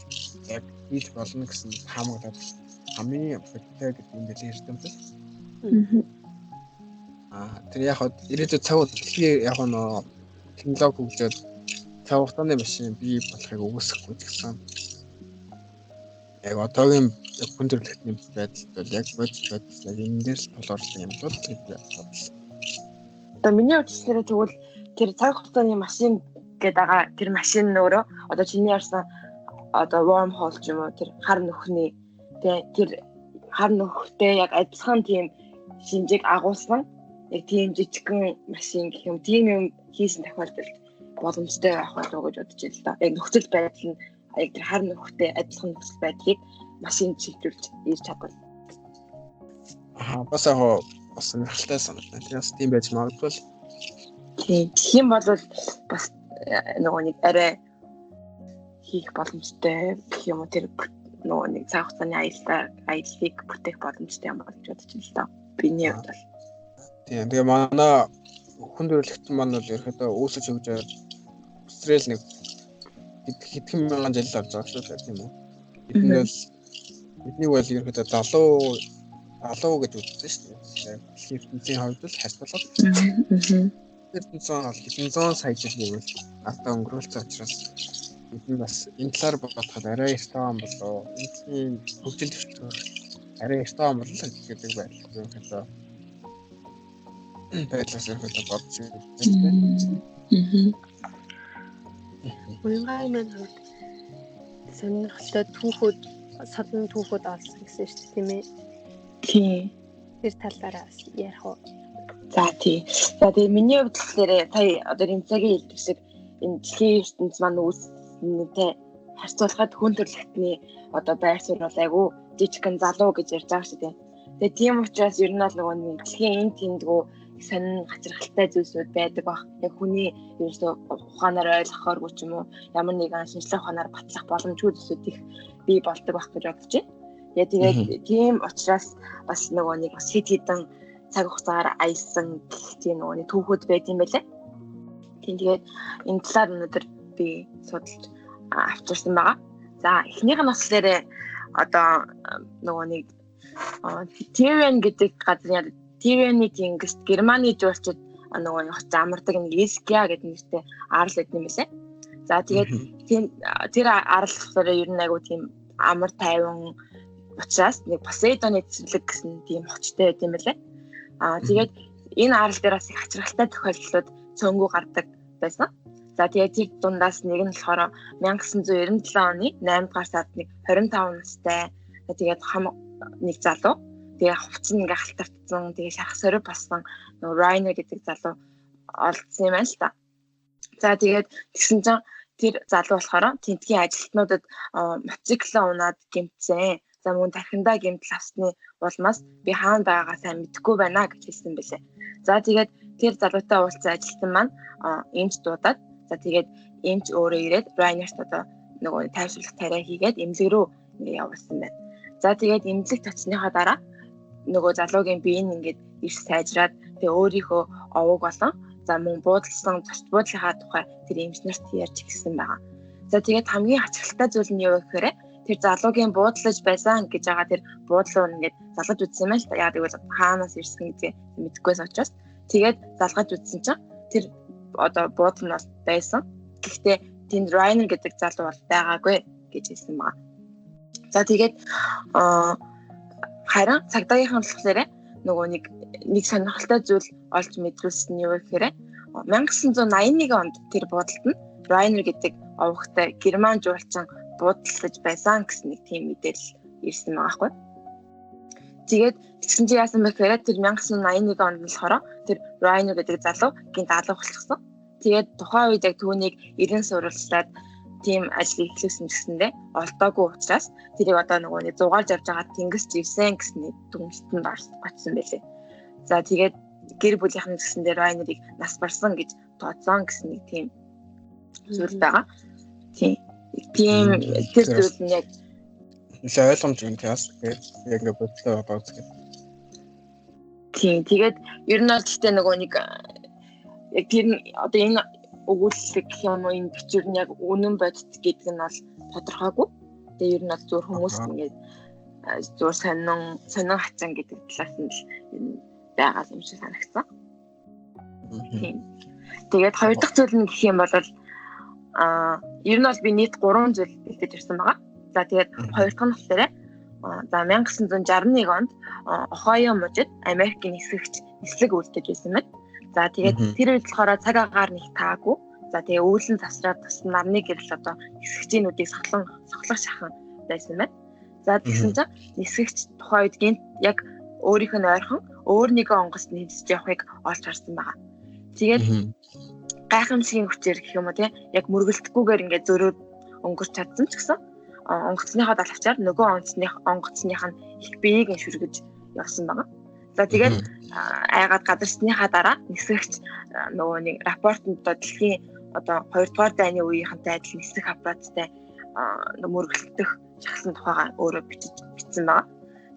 яг хийж болно гэсэн хамгаалаад хамгийн бодтой гэдэг юм дээр эрдэмтэд. Тэр яг хад ирээдүйд цаг дэлхий яг нөө технологи хөгжөөд цаг хугацааны машин бий болохыг үүсэхгүй гэсэн. Яг одоогийн хүндрэлтний байдалд бол яг бодол яг энэ дээр л тулгуурласан юм бол гэж бодлоо. Одоо миний үгсээр тэгвэл тэр цаг хугацааны машин гэдэг байгаа тэр машин өөрөө одоо чиний ярьсан одоо wormhole ч юм уу тэр хар нөхний тэр хар нөхтэй яг адилхан тийм шинжийг агуулсан яг тийм жижигхэн машин гэх юм тийм юм хийсэн тохиолдолд боломжтой байх болов уу гэж бодож байна л да. Яг нөхцөл байдал нь яг тэр хар нөхтэй адилхан нөхцөл байдлыг машин шийдвэрлэж ирж чадвал. Бас яг бас сонирхолтой санагдана. Тэрс тийм байж магадгүй л. Тийм юм бол бас нөгөө нэг арай хийх боломжтой гэх юм уу тэр нөгөө нэг цаг хугацааны аяллыг бүтээх боломжтой юм болж бодож байна л да. Биний хувьд бол. Тийм. Тэгээ манай хүндрэлтэн маань бол ерөөдөө үүсэж хөгжөөд Австрал нэг хэдхэн мянган жил болж байгаа шүү дээ тийм үү. Бидний бол ерөөдөө 70 гэж үзсэн шүү дээ. Дэлхийн хувьд л харьцуулаад. Хэдэн зуун сая жил гэвэл ардаа өнгөрүүлсэн учраас бидний бас энэ талаар бодоход арай их таам болоо. Эндхийн хөгжил төвчдөр арай их таам болоо гэдэг байдал ерөөдөө байдлаас ерөөдөө бодож байна. Уянгаа маань хувьд сонирхолтой түүхүүд садан түүхүүд олсон гэсэн шүү дээ тийм ээ. Тийм. Тэр талаараа ярих уу? За тий. За тэгээ миний хувьд тэгэхээр сая одоо энэ цагийн хэлдэг шиг энэ дэлхийн ертөнц маань үүснэтэй харьцуулахад хүн төрөлхтний одоо байр суурь бол айгүй жижигхэн залуу гэж ярьж байгаа шүү дээ. Тэгээ тийм учраас ер нь л нөгөө дэлхийн энэ тэндгүү сонин гачирхалтай зүйлсүүд байдаг баг. Яг хүний ерөөсөө ухаанаар ойлгохооргүй ч юм уу ямар нэгэн шинжлэх ухаанаар батлах боломжгүй зүйлсүүд их бий болдог байх гэж бодож байна. Яг тэгээд тийм учраас бас нөгөө нэг бас хэд хэдэн цаг хугацаагаар аялсан тийм нөгөө нэг түүхүүд байт юм байлаа. Тэгээд энэ талаар өнөөдөр би судалж авчирсан байгаа. За эхнийх нь болохоор одоо нөгөө нэг Tyrion гэдэг газрын Tyrion-ы тэнгист Германы жуулчид нөгөө замардаг нэг Ischia гэдэг нэртэй арал байт юм байлаа. За тэгээд тэр арал болохоор ер нь айгу тийм амар тайван учраас нэг Посейдоны цэцэрлэг гэсэн тийм хочтой байт юм байлаа. Тэгээд энэ арал дээр бас их хачирхалтай тохиолдлууд цөөнгөө гардаг байсан. За тэгээд тэр дундаас нэг нь болохоор 1997 оны 8 дугаар сард нэг 25 настай тэгээд нэг залуу тэгээд хувцас ингээ халтартсан тэгээд шарх сорив бассан нөгөө Reiner гэдэг залуу олдсон юм байна л та. За тэгээд тэгсэн чинь тэр залуу болохоор тентгийн ажилтнуудад мотоциклаа унаад гэмтсэн. За мөн тархиндаа гэмтэл авсны улмаас би хаана байгаагаа сайн мэдэхгүй байна гэж хэлсэн байлээ. За тэгээд тэр залуутай уулзсан ажилтан маань эмч дуудаад за тэгээд эмч өөрөө ирээд Reiner-т одоо нөгөө тайвшруулах тариа хийгээд эмнэлэг рүү явуулсан байна. За тэгээд эмнэлэгт очсныхаа дараа нөгөө залуугийн бие нь ингээд иш сайжраад тэгээ өөрийнхөө овог болон за мөн буудалсан зочд буудлынхаа тухай тэр эмчнэрт ярьж гисэн байгаа. За тэгээд хамгийн хачирхалтай зүйл нь юу гэхээр тэр залуугийн буудлаж байсан гэж байгаа тэр буудлуу ингээд залгаж үзсэн юм л та. Яг тэгвэл хаанаас ирсэн гэдэг мэдэхгүйс учраас тэгээд залгаж үзсэн чинь тэр одоо буудал нь байсан. Гэхдээ тэнд Reiner гэдэг залуу бол байгаагүй гэж хэлсэн байна. За тэгээд харин цагдаагийнхан болохоор нөгөө нэг сонирхолтой зүйл олж мэдрүүлсэн нь юу гэхээр 1981 онд тэр буудалд нь Reiner гэдэг овогтой герман жуулчин буудалж байсан гэсэн нэг тийм мэдээлэл ирсэн байгаа хгүй. Тэгээд тэгсэн чи яасан бэ гэхээр тэр 1981 онд болохоор тэр Reiner гэдэг залуу гинт алга болчихсон. Тэгээд тухайн үед яг түүнийг 90 сурвалжлаад тийм ажлыг эхлүүлсэн гэсэндээ олдоогүй учраас тэрийг одоо нөгөө нэг зугаалж авч байгаа тэнгис живсэн гэсний дүнстэнд орсон байлээ. За тэгээд гэр бүлийнхэн гэсэн дээр айныг нас барсан гэж тооцоон гэсэн нэг тийм зүйл байгаа. Тийм тэр зүйл нь яг ойлгомжтой юм тийс. Яг ингээд бодлоо бодсон. Тэгээд ер нь бол гэхдээ нөгөө нэг яг тэр одоо энэ өгүүлэлт гэх юм уу энэ бичвэр нь яг үнэн бодит гэдэг нь бол тодорхойгүй. Тэгээ ер нь бол зөв хүмүүс ингээд зөв сонин хацсан гэдэг талаас нь л байгаа юм шиг санагдсан. Тэгээд хоёр дахь зүйл нь гэх юм бол ер нь бол би нийт 3 зүйл бэлдэж ирсэн байгаа. За тэгээд хоёр дахь нь болохоор за 1961 онд Ohio мужид Америкийн нислэг үлдэж байсан мэт. За тэгээд тэр үед болохоор цаг агаар нэг таагүй. За тэгээ өвлөн засраад тусна нарны гэрэл одоо нисгчнүүдийг соглох шахан байсан байна. За тэгсэн чинь нисгч тухайн үед гинт яг өөрийнх нь ойрхон өөр нэгэн онгоц нэмсэж явахыг олж харсан байгаа. Тэгээд гайхамшигын хүчээр гэх юм уу тийм яг мөргөлдөхгүйгээр ингээд зөрөөд өнгөрч чадсан ч гэсэн онгоцныхоо далавчаар нөгөө онгоцных нь их биеийг шүргэж явсан байгаа. За тэгээд айгаад гадарсныхаа дараа нисгч нөгөө нэг рапортод дэлхийн одоо 2 дугаар дайны үеийнхэнтэй адил нисэх аппараттай мөргөлдөх шахсан тухайга өөрөө бичсэн байгаа.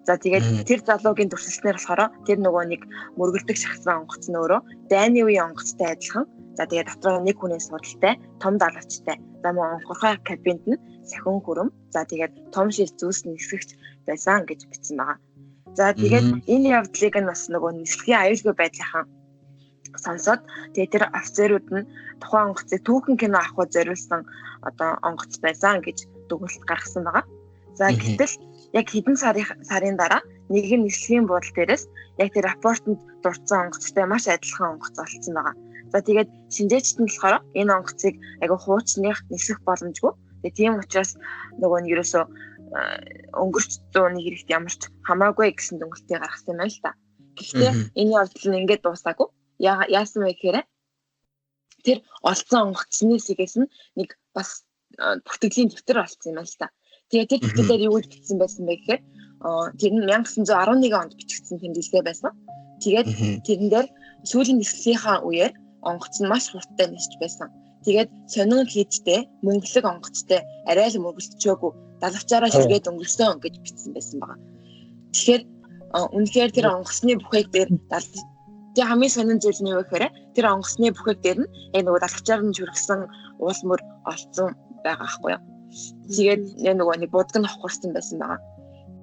За тэгээд тэр залуугийн туршилтнаар болохоор тэр нөгөө нэг мөргөлдөх шахсан онгоц нь өөрөө дайны үеийн онгоцтой адилхан. За тэгээд дотроо нэг хүний судалтай, том далавчтай. За мөн онхорхой кабинд нь сахин хүрэмж. За тэгээд том шил зүйлс нисгч байсан гэж бичсэн байгаа. За тэгээд энэ явдлыг нь бас нөгөө нислэгийн аюулгүй байдлынхан сонсоод тэгээд тэр офицерууд нь тухайн онгоцыг түүхэн кино авахд зориулсан одоо онгоц байсан гэж дүгнэлт гаргасан байгаа. За гэтэл яг хэдэн сарын дараа нэгэн нислэгийн буудлын дээрээс яг тэр рапортод дурдсан онгоцтой маш адилхан онгоц олцсон байгаа. За тэгээд шинжээчд нь болохоор энэ онгоцыг агай хуучных нисэх боломжгүй. Тэгээд тийм учраас нөгөө нь ерөөсөө өнгөрч дууны хэрэгт ямарч хамаагүй гэсэн дүгнэлтийг гаргасан юм байна л та. Гэхдээ энэ явдал нь ингээд дуусаагүй. Яасан бэ гэхээр тэр олцсон онгоцны сэгэс нь нэг бас бүртгэлийн дэвтэр олцсон юм байна л та. Тэгээд тэр дэвтэрээр юу гэж бичсэн байсан бэ гэхээр тэр нь 1911 онд бичигдсэн тэмдэглэлтэй байсан. Тэгээд тэрэн дээр сүүлийн нислэгийнхаа үеэр онгоц нь маш хурдтай нисэж байсан. Тэгээд сонин хийдтэй мөнгөлөг онгоцтой арай л мөргөлтчөөгүй далавчаараа шүргээд өнгөрсөн гэж бичсэн байсан байгаа. Тэгэхээр үнэхээр тэр онгоцны бүхээг дээр тэг хамгийн сонин зүйл нь юу гэхээр тэр онгоцны бүхээг дээр нь яг нөгөө далавчаар нь шүргсэн уул мөр олцсон байгаа байхгүй юу. Тэгээд нөгөө нэг будг нь хохирсан байсан байгаа.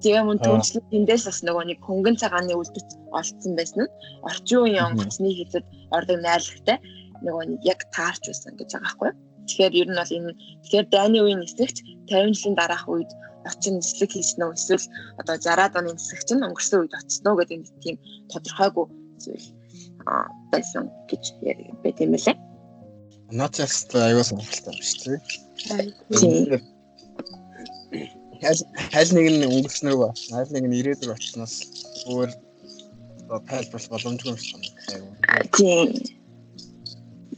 Тэгээ мөн түнчлэн тэндээс бас нөгөө нэг хөнгөн цагааны үлдэц олцсон байсан нь орчин үеийн онгоцны хийдэд ордог найрлагатай нөгөө нэг яг таарч байсан гэж байгаа байхгүй юу. Тэгэхээр ер нь бол энэ тэгэхээр дайны үеийн нисгч 50 жилийн дараах үед очин нислэг хийсэн үү эсвэл одоо 60-аад оны нисгч нь өнгөрсөн үед очсон уу гэдэг нэг тийм тодорхойгүй зүйл байсан гэж байт юм лээ. Нацаас аюул сонирхолтой байна шүү дээ. Хайл нэг нь өнгөрснөөр ба. Хайл нэг нь ирээдүйг очсноос өөр тайлбарлах боломжгүй юм шиг байна. Тийм.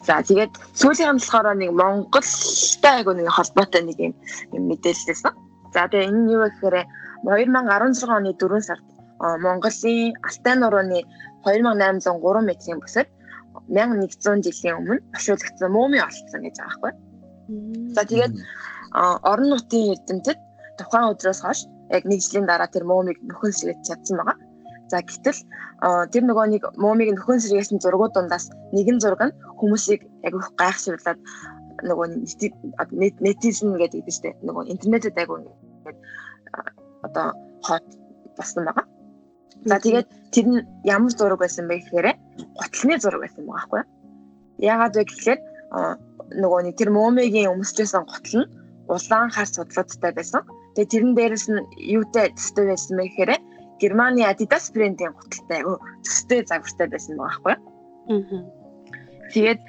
За тэгээд сүүлийн болохоор нэг Монголтай айгу нэг холбоотой нэг юм мэдээлэлсэн. За тэгээд энэ нь юу гэхээр 2016 оны 4 сард Монголын Алтай нурууны 2803 метрийн бүсэд 1100 жилийн өмнө бошиулагдсан мумий олцсон гэж байгаа байхгүй. За тэгээд орон нутгийн эрдэмтэд тухайн өдрөөс хойш яг 1 жилийн дараа тэр мумийг нөхөн сэргэж чадсан байгаа. За гэтэл тэр нөгөө нэг мумийг нөхөн сэргээсэн зургууд дундаас нэгэн зураг нь хүмүүсийг айгу гайхшруулад нөгөө нетизен гэдэг нь шүү дээ. Нөгөө интернетэд айгу ингээд одоо хот болсон байгаа. За тэгээд тэр нь ямар зураг байсан бэ гэхээр готлны зураг байсан байгаа байхгүй юу? Яагаад вэ гэхээр нөгөө нэг тэр мумигийн өмсчсэн готл нь улаан хар судлуудтай байсан. Тэгээд тэрэн дээрээс нь юутай төстэй байсан бэ гэхээр Германы Adidas брендийн готалтай төстэй загвартай байсан байгаа байхгүй юу? Тэгээд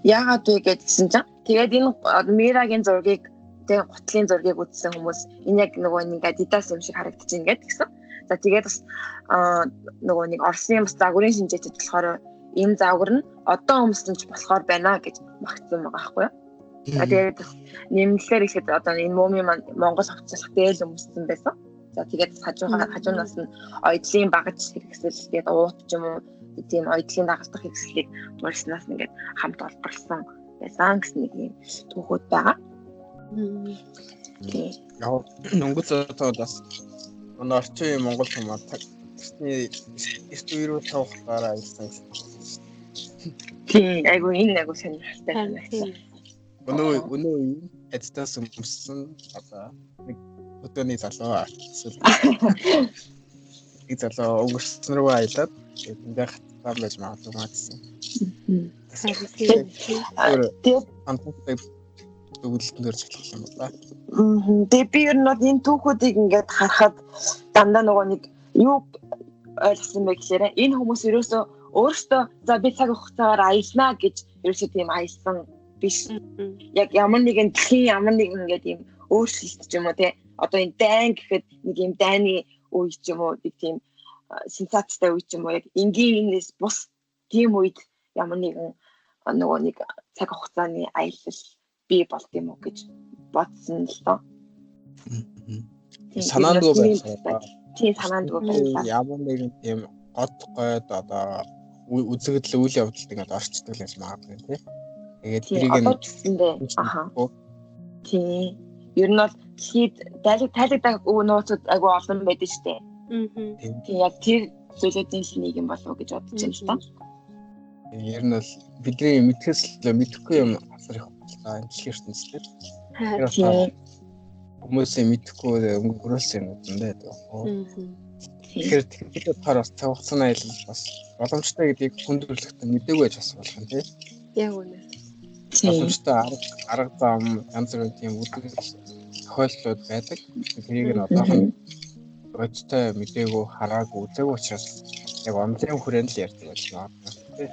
яагаад вэ гэдгсэн чинь тэгээд энэ Мирагийн зургийг тэг готлын зургийг үзсэн хүмүүс энэ яг нөгөө нэг Adidas юм шиг харагдаж байна гэдгсэн. За тэгээд бас нөгөө нэг Оросын бас загварын шинжээчд болохоор энэ загвар нь одоо өмсөн ч болохоор байна гэж магтсан байгаа байхгүй юу. Тэгээд нэмэлтээр ихэд одоо энэ мөми маань Монгол хувцаслах дээл өмссөн байсан. За тэгээд хажуунаас нь ойдлын багаж хэрэгсэл тэгээд уут ч юм уу тийм ойдлын дагалдах хэрэгслийг дурснаас нэгээд хамт олборлсон байсан гэсэн нэг юм түүхүүд байгаа. Яг Монгол одоо бас орчин Монгол хүмүүс тэгсний эрт үе рүү тавхаараа ирсэн. Тийм айгу сонирхолтой байна. Өнөө эцэстээс өмссөн одоо нэг өдөөний залуу эсвэл нэг залуу өнгөрсөн рүү аялаад эндээ хатаа байж магадгүй гэсэн. Тэгээд антутай өгүүлэлтэн дөрж эхлэх юм байна. Тэгээд би ер нь энэ түүхүүдийг ингээд харахад дандаа нөгөө нэг юу ойлгосон бэ гэхээр энэ хүмүүс ерөөсөө өөрсдөө за би цаг хугацаагаар аялнаа гэж ерөөсөө тийм аялсан биш. Яг ямар нэгэн дэлхийн ямар нэгэн ингээд юм өөрчлөлт ч юм уу те одоо энэ дайн гэхэд нэг юм дайны үе ч юм уу нэг тийм сенсацтай үе ч юм уу яг энгийнээс бус тийм үед ямар нэгэн нөгөө нэг цаг хугацааны аялал бий болт юм уу гэж бодсон л доо. Санаандгүй байна. Тийм санаандгүй байна. Ямар нэгэн тийм гот гойд одоо үзэгдэл үйл явдалд ингээд орчдөг л магадгүй тийм. Тэгээд тэрийг нь аха. Тийм. Ер нь бол хэд тайлгдаг нууцуд айгүй олон байдаг шүү дээ. Тийм яг тэр зүйлүүдийн нэг юм болов уу гэж бодож байна л та. Ер нь бол бидний мэдхээс л мэдэхгүй юм асар их байна дэлхийн ертөнцийн. Хүмүүсээ мэдэхгүй өнгөрүүлсэн юм байна дээ. Тэгэхээр тэгэхээр таар бас цаг хугацааны аялал бас боломжтой гэдгийг хүндрэлтэй мэдээгүй байж бас болох юм тийм. Яг үнэ. Боломжтой арга зам янз бүрийн тийм үүдэл тохиолдлууд байдаг. Тэрийг нь одоохон бодтой мэдээгүй хараагүй үзээгүй учраас яг онлайн хүрээнд л ярьдаг байж магадгүй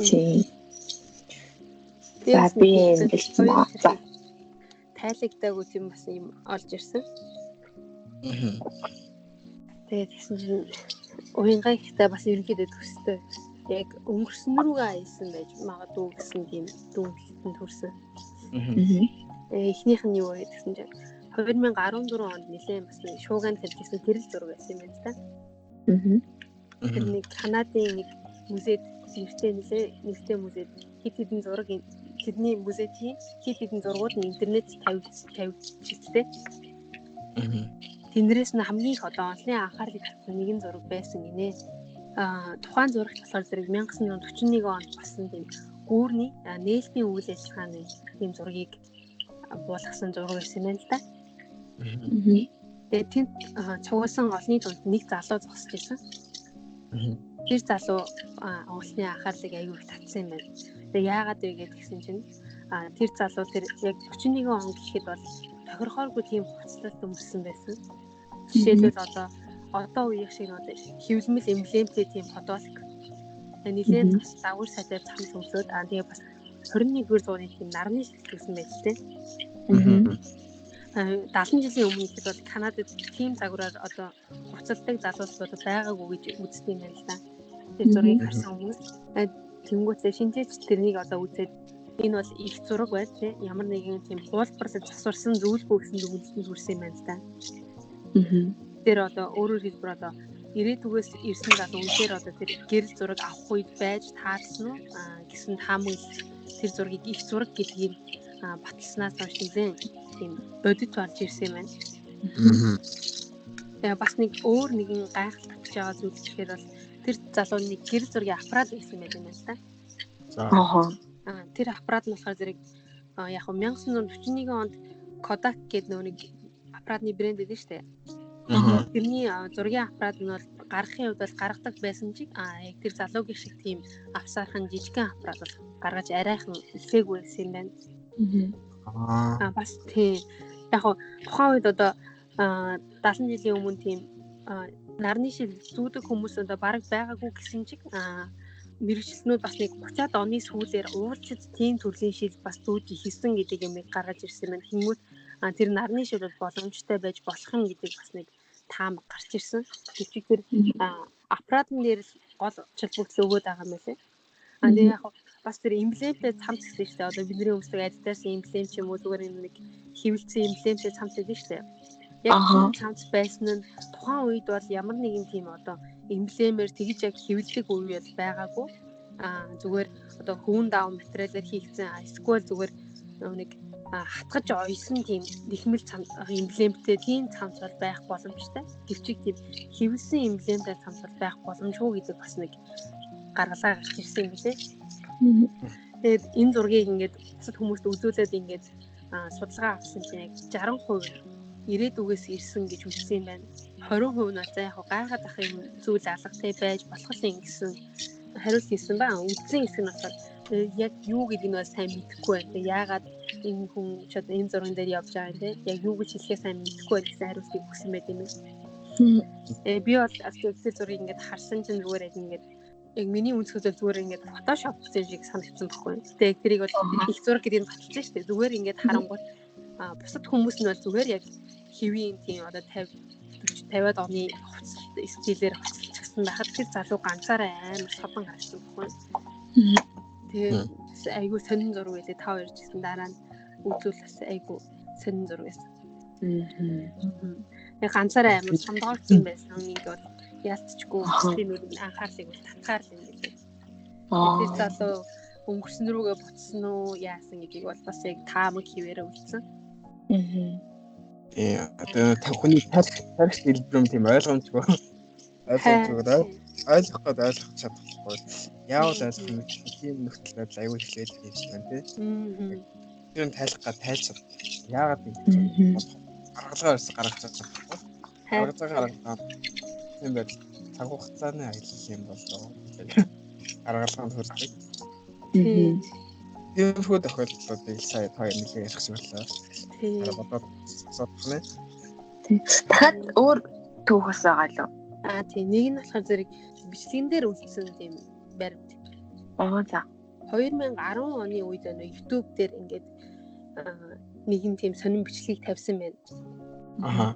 тийм. За би энэ тайлагдаагүй юм бас юм олж ирсэн. Тэгээд тэгсэн чинь уянгаа ихтэй бас ерөнхийдөө төстэй. Яг өнгөрсөн рүүгээ аялсан байж магадгүй гэсэн тийм дүнлэлтэнд хүрсэн. Эхнийх нь юу вэ гэсэн чинь 2014 онд нэлээд бас шууганд хэлжсэн тэрэл зураг байсан юм байна та. Тэр нэг Канадын нэг музейд нэртэй музейд хит хитэн зураг тэдний музейийн хит хитэн зургууд нь интернет тавьчихжээ. Тэндээс нь хамгийн их одоо онцлог анхаарлыг татсан нэгэн зураг байсан гинэ. Тухайн зурагт болохоор зэрэг 1941 онд болсон тийм гүүрний нээлтийн үйл ажиллагааны тийм зургийг буулгасан зураг байсан юм л да. Тэгээд тэнд цугулсан олны дунд нэг залуу зогсож байсан. Тэр залуу уулны анхаарлыг аягүй их татсан юм байна. Тэгээд яагаад вэ гэдгсэн чинь тэр залуу тэр яг 41 он гэхэд бол тохирохооргүй тийм хуцлалт өмссөн байсан. Жишээлбэл одоо үеийн шиг хэвлэмэл эмблемтэй тийм фотолог. Нэлээд дагвар садаар цамц өмсөд тэгээ бас 21-р зууны тийм нарны шилжүүлсэн байж тээ. 70 жилийн өмнө ихэд бол Канадад тийм загвараар одоо хуцалдаг залуусууд байгаагүй гэж үздэг юм байна л да. Тэр зургийг харсан хүмүүс тэнгуүтээ шинжээч тэрнийг одоо үзээд энэ бол их зураг байт тий ямар нэгэн тийм хуулбарлаж засварсан зүйлгүй гэсэн дүгнэлтэнд хүрсэн юм байна л да. Тэр одоо өөрөөр хэлбэл одоо ирээдүгээс ирсэн залуу үнээр одоо тэр гэрэл зураг авах үед байж таарсан уу гэсэн таамаг тэр зургийг их зураг гэдгийг баталснаас хойш тийм бодит болж ирсэн юм байна. Тэгээ бас нэг өөр нэгэн гайхалтай татж байгаа зүйл гэхээр бол тэр залууны гэрэл зургийн аппарат байсан байх юм байна та. Тэр аппарат нь болохоор зэрэг яг 1941 онд Kodak гэдэг нэг аппаратны брэнд байдаг шүү дээ. Тэрний зургийн аппарат нь бол гаргахын хувьд бол гаргадаг байсан чиг яг тэр залуугийн шиг тийм авсаархан жижигхэн аппарат бол гаргаж арайхан илгээгүй байсан юм байна. Бас тийм яг тухайн үед одоо 70 жилийн өмнө тийм нарны шил зүүдэг хүмүүс одоо бараг байгаагүй гэсэн чиг мэрэгчлэнүүд бас нэг 30-аад оны сүүлээр уулзад тийм төрлийн шил бас зүүж хийсэн гэдэг юм гаргаж ирсэн байна. Тэнгүүт тэр нарны шил бол боломжтой байж болох юм гэдэг бас нэг таамаг гарч ирсэн. Гэвч тэр аппаратн дээр л гол чөлбөгцөл өгөөд байгаа юм байна лээ. Тэгээ яг бас тэр эмблемтэй цамц гэсэн шүү дээ. Одоо бидний өмсдөг Adidas эмблем ч юм уу зүгээр нэг хэвлэлцэн эмблемтэй цамц гэдэг шүү дээ. Яг тийм цамц байсан нь тухайн үед бол ямар нэгэн тийм одоо эмблемээр тэгж яг хэвлэлэг үе байгаагүй. Зүгээр одоо хүүн даав материалаар хийгдсэн эсвэл зүгээр нэг хатгаж ойсон тийм нэхмэл цамц эмблемтэй тийм цамц бол байх боломжтой. Гэвчиг тийм хэвлсэн эмблемтэй цамц бол байх боломжгүй гэдэг бас нэг гаргалаа гарч ирсэн юм билээ. Тэгээд энэ зургийг ингээд бусад хүмүүст үзүүлээд ингээд судалгаа авсан чинь яг 60% ирээдүгээс ирсэн гэж үзсэн юм байна. 20% нь за яг гайхаад ах юм зүйл алгатай байж болох юм гэсэн хариулт хийсэн ба. Үндсэн хэсэг нь болохоор яг юу гэдэг нь сайн мэдэхгүй байна. Яагаад энэ хүн ч одоо энэ зурган дээр явж байгаа юм те. Яг юу гэж хэлэхээ сайн мэдэхгүй байна гэсэн хариултыг өгсөн байт юм. Би бол автоцэл зургийг ингээд харсан чинь зүгээр яг ингээд яг миний үнцгөөс зүгээр ингээд фотошоп гэсэн шиг санагдсан байхгүй. Гэтэ тэрийг бол их зураг гэдэг нь баталсан шүү дээ. Зүгээр ингээд харангуут бусад хүмүүс нь бол зүгээр яг хэвийн тийм одоо 50-50-аад оны стилээр хувцалчихсан байхад тэр залуу ганцаараа амар содон гарсан байхгүй. Тэгээ айгуу сонин зураг байлээ тав ярьж ирсэн дараа нь үзүүл бас айгуу сонин зураг байсан. Яг ганцаараа амар сондоогдсон байсан нэг бол яалтчгүй тийм нэг анхаарлыг татгаар юм билээ. Тэр залуу өнгөрсөн рүүгээ буцсан уу яасан гэдгийг бол бас яг таамаг хിവэрэ үлдсэн. Одоо хүний тарих дэлбэрэм тийм ойлгомжгүй ойлгох чадахгүй. Яавал ойлгох юм тийм нөхцөл байдал аюул хэлээд хийж байна тийм. Тэр нь тайлах гад тайлцсан. Яагаад гэвэл гаргалгаа ерөөс гаргаж байгаа. Гаргаж тийм байдал цаг хугацааны аялал юм болоо. Гаргалгаанд хүрдэг. Тийм хөө тохиолдлуудыг сая та нэлээд ярих шиглэлээ. Одоо содхны. Дахиад өөр түүхээс байгаа лөө. Тийм нэг нь болохоор зэрэг бичлэгэн дээр үлдсэн тийм баримт. За. 2010 оны үед YouTube дээр ингээд нэгэн тийм сонин бичлэгийг тавьсан байна.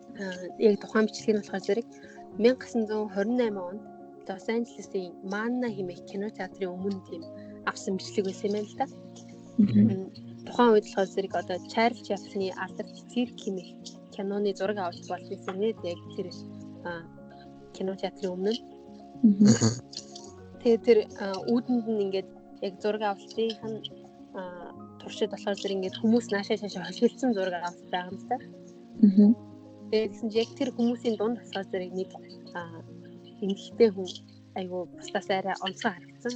Яг тухайн бичлэг нь болохоор зэрэг 1928 онд Лос Анжелесийн Манна хэмээх кинотеатрын өмнө тийм авсан бичлэг байсан юм байна л да. Тухайн үед болохоор зэрэг одоо Чарльз Чаплины Алдарт цирк хэмээх киноны зураг авалт болсон нэ яг тэр кинотеатрын өмнө. Тэгээд тэр үүдэнд нь ингээд яг зураг авалтын туршид болохоор зэрэг ингээд хүмүүс наашаа хошигдсан зураг авалт байгаа юм да. Тэгээд яг тэр хүмүүсийн дунд болохоор зэрэг нэг эмэгтэй хүн айгу бусдаас арай онцгой харагдсан.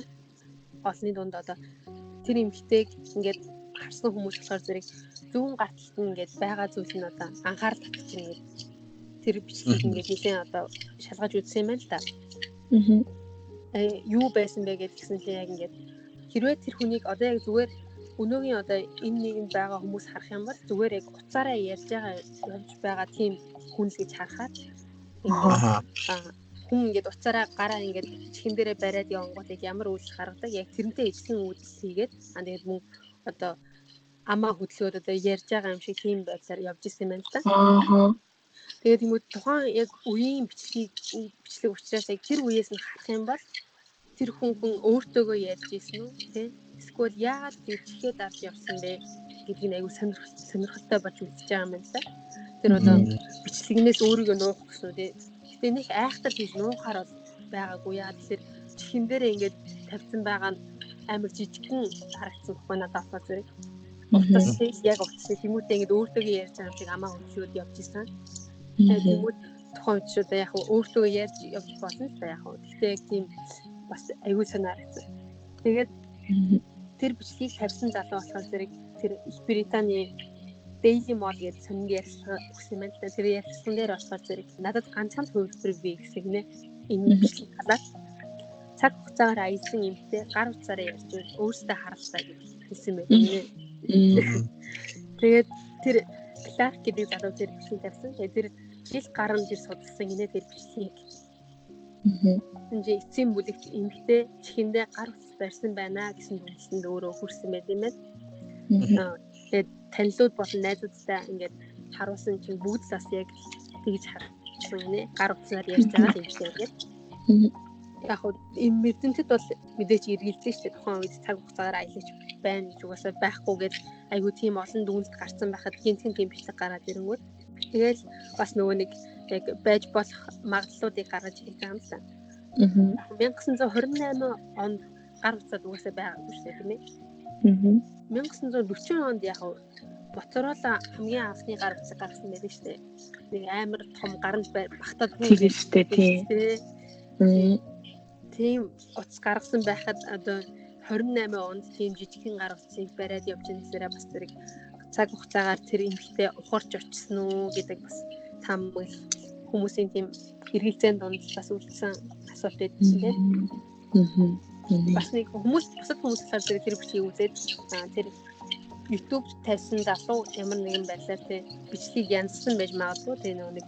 Олны дунд одоо тэр эмэгтэйг ингээд харсан хүмүүс болохоор зэрэг зүүн гарталт нь ингээд байгаа зүйл нь одоо анхаарал татчихна ингээд тэр бичлэг ингээд нэгэн одоо шалгаж үзсэн юм байна л да. Юу байсан бэ гэдгсэн чинь яг ингээд хэрвээ тэр хүнийг одоо яг зүгээр өнөөгийн одоо энэ нийгэмд байгаа хүмүүс харах юм бол зүгээр яг уцаараа ярьж байгаа тийм хүн л гэж харахаар хүн ингээд уцаараа гараа ингээд чихэн дээрээ бариад явангууд яг ямар үйлс гаргадаг яг тэрнтэй ижлэн үйлс хийгээд тэгээд мөн одоо амаа хөдлөөд одоо ярьж байгаа юм шиг тийм байдлаар явж исэн юм байна л да. Тэгээд юм уу тухайн яг үеийн бичлэг учраас яг тэр үеэс нь харах юм бол тэр хүн өөртөөгөө ярьж исэн үү тий эсвэл яагаад чихээ дарж явсан бэ гэдгийг аягүй сонирхолтой болж үзэж байгаа юм байна л да. Тэр одоо бичлэгнээс өөрийгөө нуух гэсэн үү тий. Гэтэ нэг айхтар хийж нуухаар бол байгаагүй яа тэгэхээр чихэн дээрээ ингээд тавьсан байгаа нь амар жижигхэн харагдсан байхгүй надад бас зэрэг. Утас яг утас хүмүүстээ ингээд өөртөөгөө ярьж байгаа юм шиг амаа хөдлөөд явж исэн. Тэгээд тухайн үед одоо яг өөртөө ярьж явж болно л да яг. Гэхдээ яг тийм бас аюул санаарсан. Тэгээд тэр бичлэгийг тавьсан залуу болохоор зэрэг тэр Их Британий Daily Mail гэдэг сонин ярьсан өгсөн юм байна. Тэр ярьсан дээр болохоор зэрэг надад ганцхан хувилбар бий гэсэн нэ. Энэ бичлэг талаар цаг хугацаагаар аялсан юмтэй гар утсаараа ярьж өөрсдөө харалтаа гэж хэлсэн байдаг. Тэгээд тэр Clark гэдэг залуу тэр бичлэг тавьсан. Тэр жил гарan тэр судалсан гинэ тэр бичлэгийг. Эцсийн бүлэгт эмэгтэй чихэндээ гар утас барьсан байна гэсэн дүгнэлтэнд өөрөө хүрсэн байт юм байна. Тэгээд танилуд болон найзуудтай ингээд харуулсан чинь бүгд бас яг тэгж харсан гинэ. Гар утсаар ярьж байгаа юм шиг ингээд. яг хуу энэ Эрдэмтэд бол мэдээч эргэлзээ шүү дээ. Тухайн үед цаг хугацаагаар аялаж байна гэж угаасаа байхгүйгээд айгүй тийм олон дүнэлт гарсан байхад гинтхэн тийм бичлэг гараад ирэнгүүт. Тэгэл бас нөгөө нэг яг байж болох магадлалуудыг гаргаж ирэх юм л та. 1928 онд гар утсад угаасаа байгаагүй шүү дээ тийм ээ. 1940 онд яг Моторола хамгийн анхны гар утсыг гаргасан байдаг шүү дээ. Нэг амар том гаранд багтаад тийм шүү дээ тийм утас гаргасан байхад одоо 28 онд тийм жижигхэн гар утсыг бариад явж байгаасаа бас зэрэг цаг хугацаагаар тэр эмэгтэй ухарч очсон уу гэдэг бас таамаг хүмүүсийн тийм эргэлзээнд донд бас үлдсэн асуулт байдсан тийм. Бас нэг бусад хүмүүс болохоор тэр бичлэгийг үзээд тэр YouTube тавьсан залуу ямар нэгэн байдлаар тэр бичлэгийг янзсан байж магадгүй тэр нэг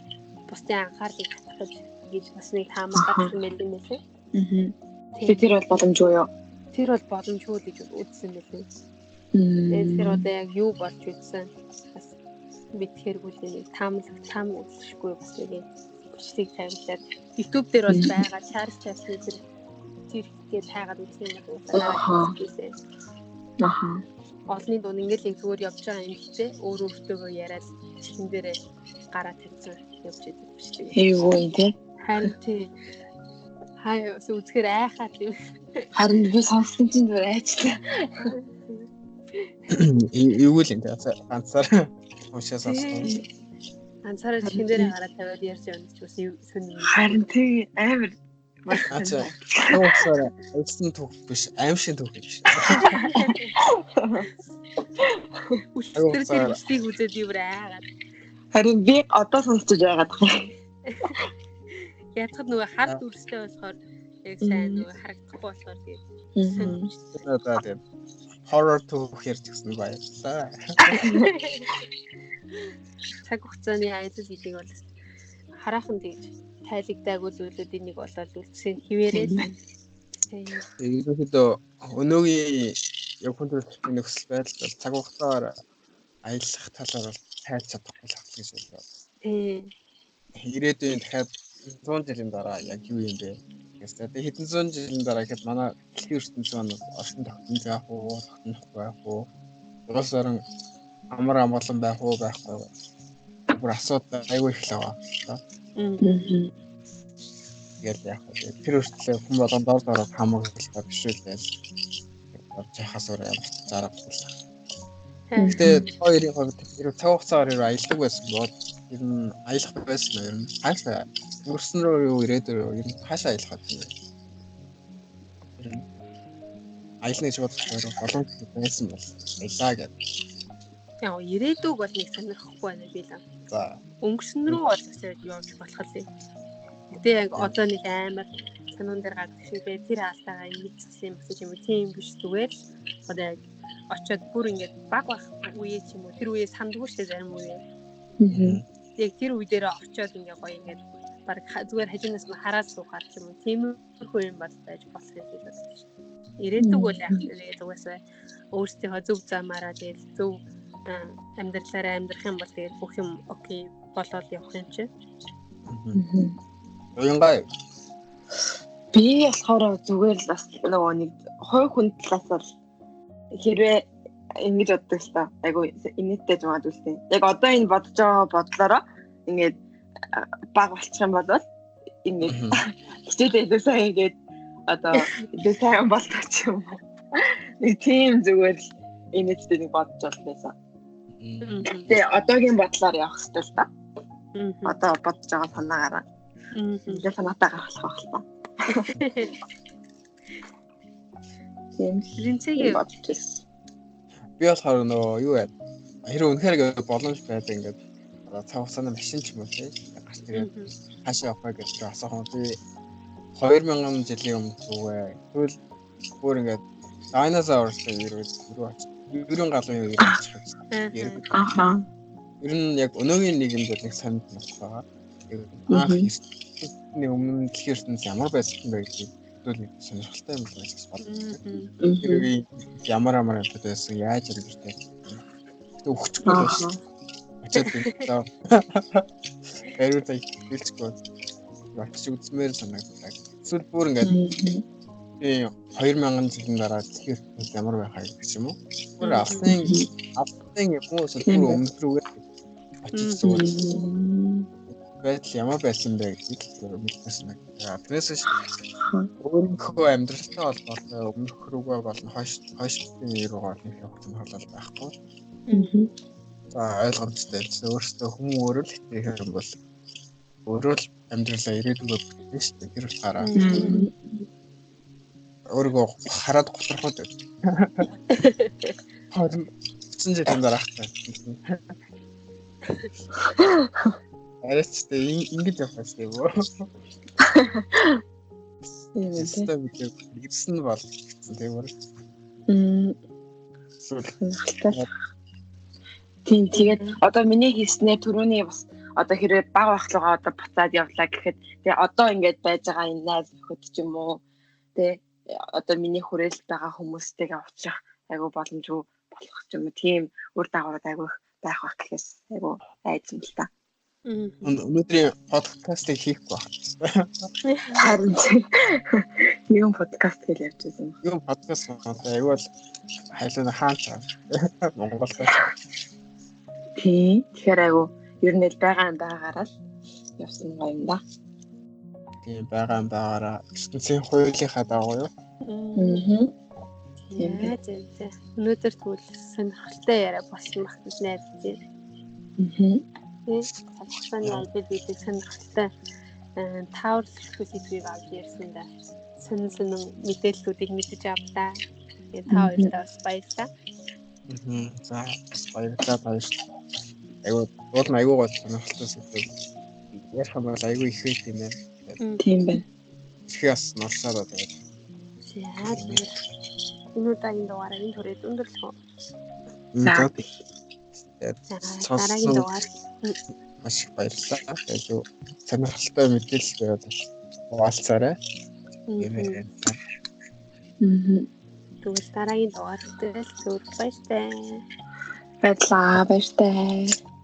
бусдын анхаарлыг татах гэж бас нэг таамаг гаргасан байл юм байна. Тэр бол боломжгүй юу? Тэр бол боломжгүй гэж үзсэн байлээ. Тэр одоо яг юу болж үзсэн бас мэдхэргүй нэг таам үзэхгүй бас нэг бичлэг тавьлаад YouTube дээр бол байгаа Charles Chaplin тэр гээд тайгаад үзсэн юм байна. Олны дунд ингээл зүгээр явж байгаа юм хтэй өөртөө яриад чихэн дээрээ гараа тавьсан явж байдаг бичлэг. Эйгөө тий. Харин тий. Хаяа үзэхээр айхаа тийм. Харин би сонссон чинь зүгээр айчлаа. Юу л энэ ганцаар уушаа сонссон. Ганцаараа чихэн дээрээ гараа тавиад ярьж явна ч бас сонир. Харин тий амар Ачаа. Тоосоо айсан түүх биш, аимшиг түүх биш. Үсгээр тэр бичлэгийг үзээд юу айгаад. Харин би одоо сонсож байгаад байна. Ятгад нөгөө хард үрстэй болохоор яг сайн нөгөө харагдахгүй болохоор тэгээд. Одоо тийм horror түүх ярьж гисэн баярлаа. Цаг хугацааны аялал гэдэг бол хараахан тэгж тайлагдаагүй зүйлүүдийн нэг болоод үсгийн хിവэрээ. Ерөнхийдөө өнөөгийн яг хүндрэлтэй нөхцөл байдал бол цаг хугацаагаар аялах талаар бол тайлж чадахгүй л гэж бодлоо. Ирээдүйн дахиад 100 жилийн дараа яг юу юм бэ? Гэхдээ хэдэн зуун жилийн дараа гэхэд манай дэлхийн ертөнцийн маань орчин тогтнож байх уу, тогтнохгүй байх уу? Улс орон амар амгалан байх уу, байхгүй юу? Бүр асуудал айгүй их л байгаа. Тэгэл яг тэр өөртөө хүн болгон дор дороо хамгаалах биш үү гэж орж яхаас өөр ямар зарагдсан. Гэтэ хоёрын хувьд тэр цаг хугацаагаар аялдаг байсан бол ер нь аялах байсан ер нь хаашаа өнгөрсөн рүү юу ирээдүйн ер нь хаашаа аялах вэ? Аялна гэж бодож байгаа боломж байсан бол аялаа гэдэг. Яг ирээдүг бол нэг сонирхохгүй байна би л. За. Өнгөрсөн рүү бол бас явж болох л юм. Гэтэ яг одоо нэг амар сануун дээр гардаг шиг бай тэр хаалтайгаа ингэж зассан юм гэсэн юм тийм биш зүгээр л одоо яг очиод бүр ингэж баг үе ч юм уу тэр үе сандгүй шүү дээ зарим үе. Яг тэр үе дээр очиод ингэ гоё ингэ баг зүгээр хажуунаас нь хараад суухаар ч юм уу тиймэрхүү юм бас байж болох юм шиг байна. Ирээдүг бол яг зүгээс өөрсдийнхөө зөв замаараа тэгэл зөв амьдралаараа амьдрах юм бол тэгээд бүх юм окей болоод явах юм чи. Уянгай. Би болохоор зүгээр л бас нөгөө нэг хой хүн талаас бол хэрвээ ингэж боддог л та. Айгу инээдтэй жаад үлдээ. Яг одоо энэ бодож байгаа бодлороо ингээд баг болчих юм бол ингээд хичээлээ сайн ингээд одоо сайн болчих юм. Нэг тийм зүгээр л инээдтэй нэг бодож байна. Тэгээ одоогийн бодлоор явах хэрэгтэй л та. Одоо бодож байгаа санаагаараа. Тэгээ санаатай гарах байх л та. Тийм Линцэгийн бодож байна. Би болохоор нөгөө юу яа. Хэрэг үнэхээр боломж байдаг ингээд цаг хугацааны машин ч юм уу тийм гарч ирээд хаашаа явах вэ гэж асуух юм. Би 2000 жилийн өмнө зүгээ. Тэгвэл бүр ингээд dinosaurs-ийн ерөн галын үеийг очих гэсэн. Аха. Ер нь яг өнөөгийн нийгэмд нэг сонд байна. Анх нэг өмнө дэлхийн ертөнц ямар байсан бэ гэдэг нэг сонирхолтой юм байна гэж бодлоо. Тэр ямар амьтад байсан, яаж ирвэртэй. Тэг өгчихгүй байсан. Очоод хэлчихээ. Хэрвээ хэлчихгүй. Очиж үзмээр санагддаг. Эсвэл бүр ингээд 2000 жилийн дараа дэлхийд ямар байхаа гэх юм уу? Бүр алсын юм уу эсвэл бүр өмнөд рүүгээ очиж зүгээр байдал ямар байсан бэ гэдгийг мэдсэн байна. Тэрээс өөрийнхөө амьдралтай холбоотой өмнөх рүүгээ болон хойшдын рүүгээ нэг явах нь байхгүй. За ойлгомжтой. Өөрөөсөө хүн өөрөө л итгэх юм бол өөрөө л амьдралаа ирээдүгөө бүтэн шүү дээ. Тэр утгаараа өөрийгөө хараад готроход байна. 30 жилийн дараахтай. Арайчтай ингэж явах юм уу? Систем гэсэн бол гэсэн тийм үү? Тийм тэгээд одоо миний хийснээр түрүүний бас одоо хэрэг баг байхлуугаа одоо буцаад явлаа гэхэд тэгээ одоо ингэж байж байгаа энэ найз нөхөд ч юм уу тэгээ одоо миний хүрээлэлд байгаа хүмүүстэйгээ уулзах айгу боломжгүй болох ч юм уу тийм үр дагавар айгу байх байх гэхээс айгу айж юм л та. Өнөөдрийн подкастыг хийх байх. Харин юм подкаст гэж явж байсан. Юм подкаст айгу бол хайлаа хаанч Монгол тийм тэгэхээр айгу ер нь л байгаагаар л явсан юм да. Тийм байгаараа ертөнцийн хуулийнхаа дагуу юу? Тийм ээ. Өнөөдөр тэгвэл сонирхолтой яриа болсон байх гэж найдаж байна. Цагааны ажил бидэг сонирхолтой таавар сэтгүүл сэдвийг авч ярьсан да. Сонин мэдээллүүдийг мэдэж авлаа. Тэгээ та хоёртаа бас баярлалаа. За баярлалаа баяр. Айгуу гол сонирхолтой сэдвүүд ярих юм бол айгуу их байт юм байна. Тийм байна. Ихээс норсоод байгаа. За тийм. Өнөөдрийн дугаарыг түрээд өндөрлөх үү? Дараагийн дугаар маш их баярлалаа. Айгуу сонирхолтой мэдээлэл байгаад хуваалцаарай. Тэгвэл дараагийн дугаар хүртэл зүр баяртай. Баярлалаа.